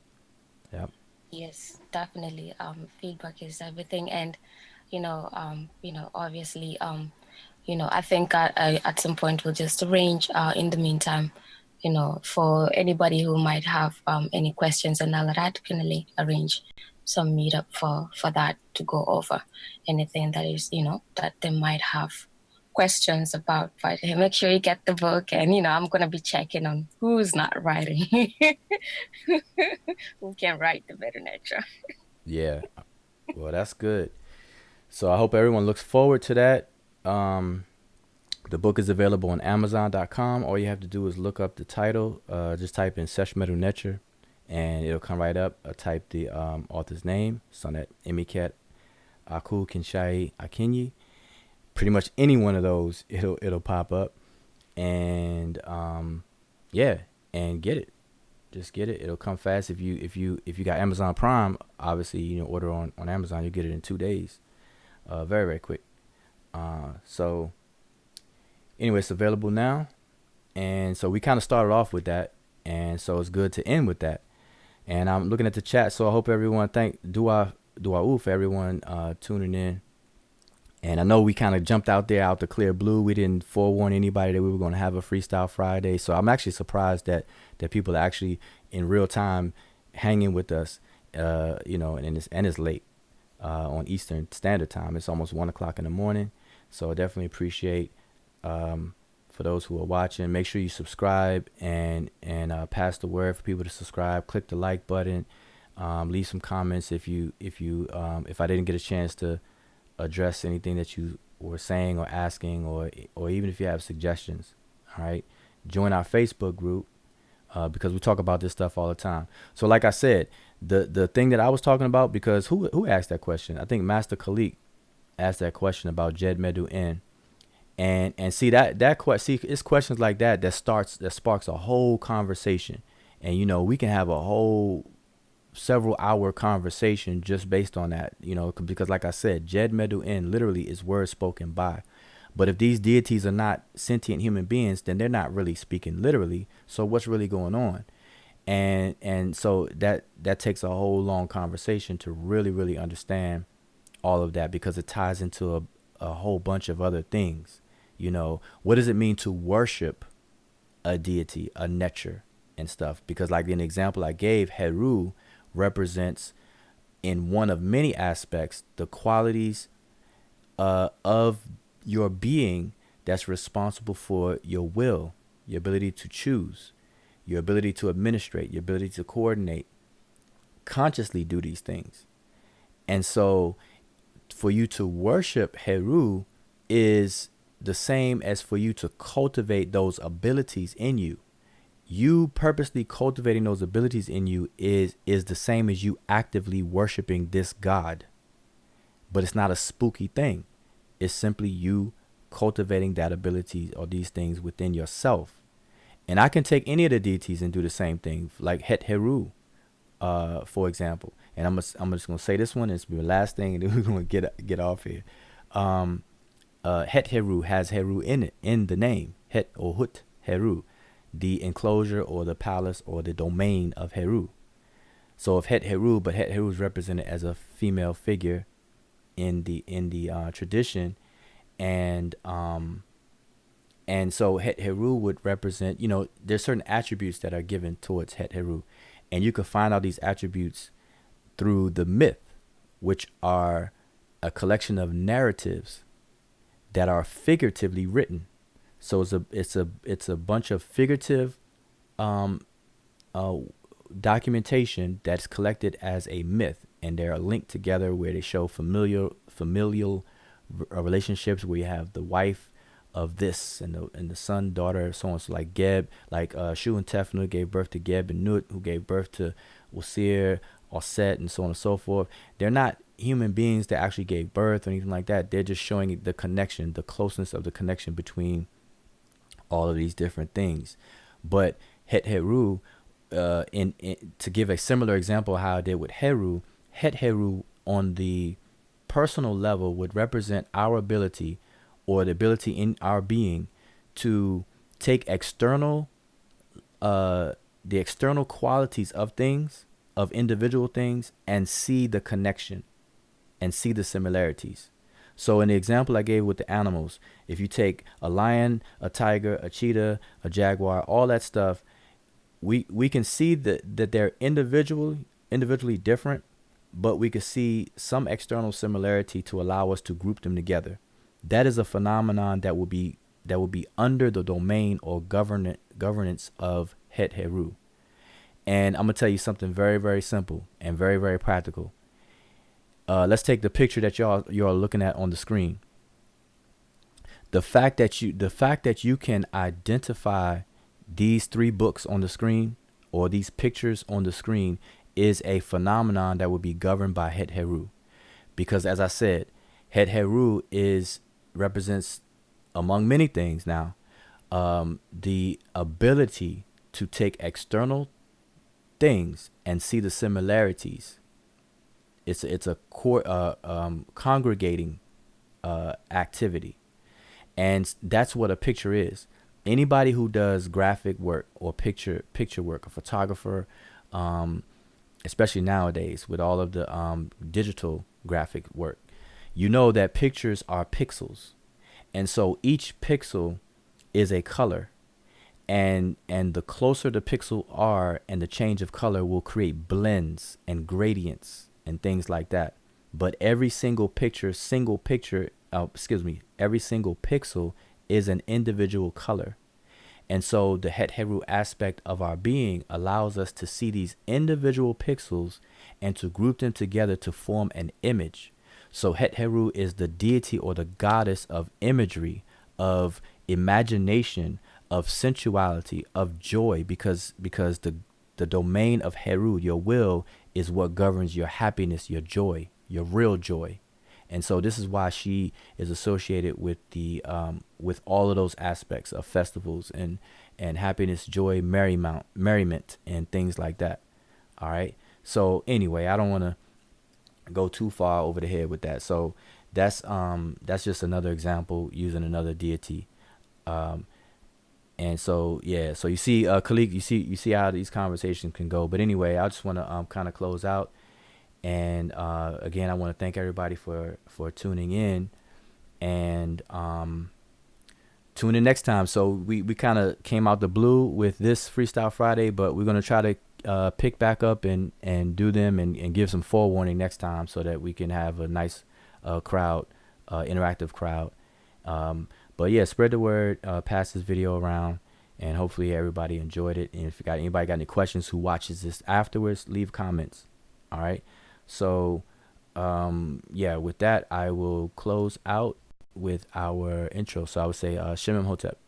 Yep. Yes, definitely. Feedback is everything, and obviously, I think at some point we'll just arrange. In the meantime, for anybody who might have any questions and all of that, definitely arrange some meetup for that, to go over anything that is, that they might have questions about, but make sure you get the book. And, I'm going to be checking on who's not writing, who can write the Medew Netcher. Yeah. Well, that's good. So I hope everyone looks forward to that. The book is available on Amazon.com. All you have to do is look up the title. Just type in Sesh Medew Netcher, and it'll come right up. Type the author's name. It's on that Emykhet, Akhu, Kinshaye, Akinyi. Pretty much any one of those, it'll pop up, and yeah, and get it. Just get it. It'll come fast. If you got Amazon Prime, obviously order on Amazon, you get it in 2 days. Very, very quick. So anyway, it's available now, and so we kind of started off with that, and so it's good to end with that. And I'm looking at the chat, so I hope everyone thank Dua for everyone tuning in. And I know we kind of jumped out there out the clear blue. We didn't forewarn anybody that we were going to have a Freestyle Friday. So I'm actually surprised that people are actually in real time hanging with us, and it's late on Eastern Standard Time. It's almost 1 o'clock in the morning. So I definitely appreciate for those who are watching. Make sure you subscribe and pass the word for people to subscribe. Click the like button. Leave some comments if I didn't get a chance to address anything that you were saying or asking, or even if you have suggestions. All right, join our Facebook group because we talk about this stuff all the time. So like I said, the thing that I was talking about, because who asked that question? I think Master Khalik asked that question about Jed Medew N. And see it's questions like that sparks a whole conversation, and we can have a whole several hour conversation just based on that, because like I said, Jed Medew N literally is words spoken by. But if these deities are not sentient human beings, then they're not really speaking literally. So what's really going on? And so that takes a whole long conversation to really, really understand all of that, because it ties into a whole bunch of other things. What does it mean to worship a deity, a Netcher and stuff? Because like in the example I gave, Heru represents, in one of many aspects, the qualities of your being that's responsible for your will, your ability to choose, your ability to administrate, your ability to coordinate, consciously do these things. And so for you to worship Heru is the same as for you to cultivate those abilities in you. You purposely cultivating those abilities in you is the same as you actively worshiping this God. But it's not a spooky thing. It's simply you cultivating that ability or these things within yourself. And I can take any of the deities and do the same thing, like Het Heru, for example. And I'm just gonna say this one. It's the last thing, and then we're gonna get off here. Het Heru has Heru in it, in the name, Het or Hut Heru, the enclosure or the palace or the domain of Heru. So if Het Heru, but Het Heru is represented as a female figure in the tradition, and so Het Heru would represent, there's certain attributes that are given towards Het Heru, and you can find out these attributes through the myth, which are a collection of narratives that are figuratively written. So it's a bunch of figurative documentation that's collected as a myth, and they're linked together where they show familial relationships, where you have the wife of this and the son, daughter, so on. So like Geb, like Shu and Tefnut gave birth to Geb and Nut, who gave birth to Wasir, Osset, and so on and so forth. They're not human beings that actually gave birth or anything like that. They're just showing the connection, the closeness of the connection between all of these different things. But Het Heru, to give a similar example of how I did with Heru, Het Heru on the personal level would represent our ability, or the ability in our being, to take the external qualities of things, of individual things, and see the connection and see the similarities. So in the example I gave with the animals, if you take a lion, a tiger, a cheetah, a jaguar, all that stuff, we can see that they're individually different, but we can see some external similarity to allow us to group them together. that is a phenomenon that will be under the domain or governance of Het Heru. And I'm gonna tell you something very, very simple and very, very practical. Let's take the picture that y'all are looking at on the screen. The fact that you can identify these 3 books on the screen or these pictures on the screen is a phenomenon that will be governed by Het Heru. Because as I said, Het Heru represents, among many things now, the ability to take external things and see the similarities. It's a core congregating activity, and that's what a picture is. Anybody who does graphic work or picture work, a photographer, especially nowadays with all of the digital graphic work, you know that pictures are pixels, and so each pixel is a color. And the closer the pixel are, and the change of color will create blends and gradients and things like that. But every single every single pixel is an individual color. And so the Het Heru aspect of our being allows us to see these individual pixels and to group them together to form an image. So Het Heru is the deity or the goddess of imagery, of imagination, of sensuality, of joy, because the domain of Heru, your will, is what governs your happiness, your joy, your real joy. And so this is why she is associated with the with all of those aspects of festivals and happiness, joy, merriment, and things like that. All right. So anyway, I don't want to go too far over the head with that. So that's just another example using another deity. And so, yeah, so you see, Khalik, you see how these conversations can go. But anyway, I just want to kind of close out. And again, I want to thank everybody for tuning in, and tune in next time. So we kind of came out the blue with this Freestyle Friday, but we're going to try to pick back up and do them and give some forewarning next time so that we can have a nice crowd, interactive crowd. But yeah, spread the word, pass this video around, and hopefully everybody enjoyed it. And if anybody got any questions who watches this afterwards, leave comments. All right. So, yeah, with that, I will close out with our intro. So I would say, Shemem Hotep.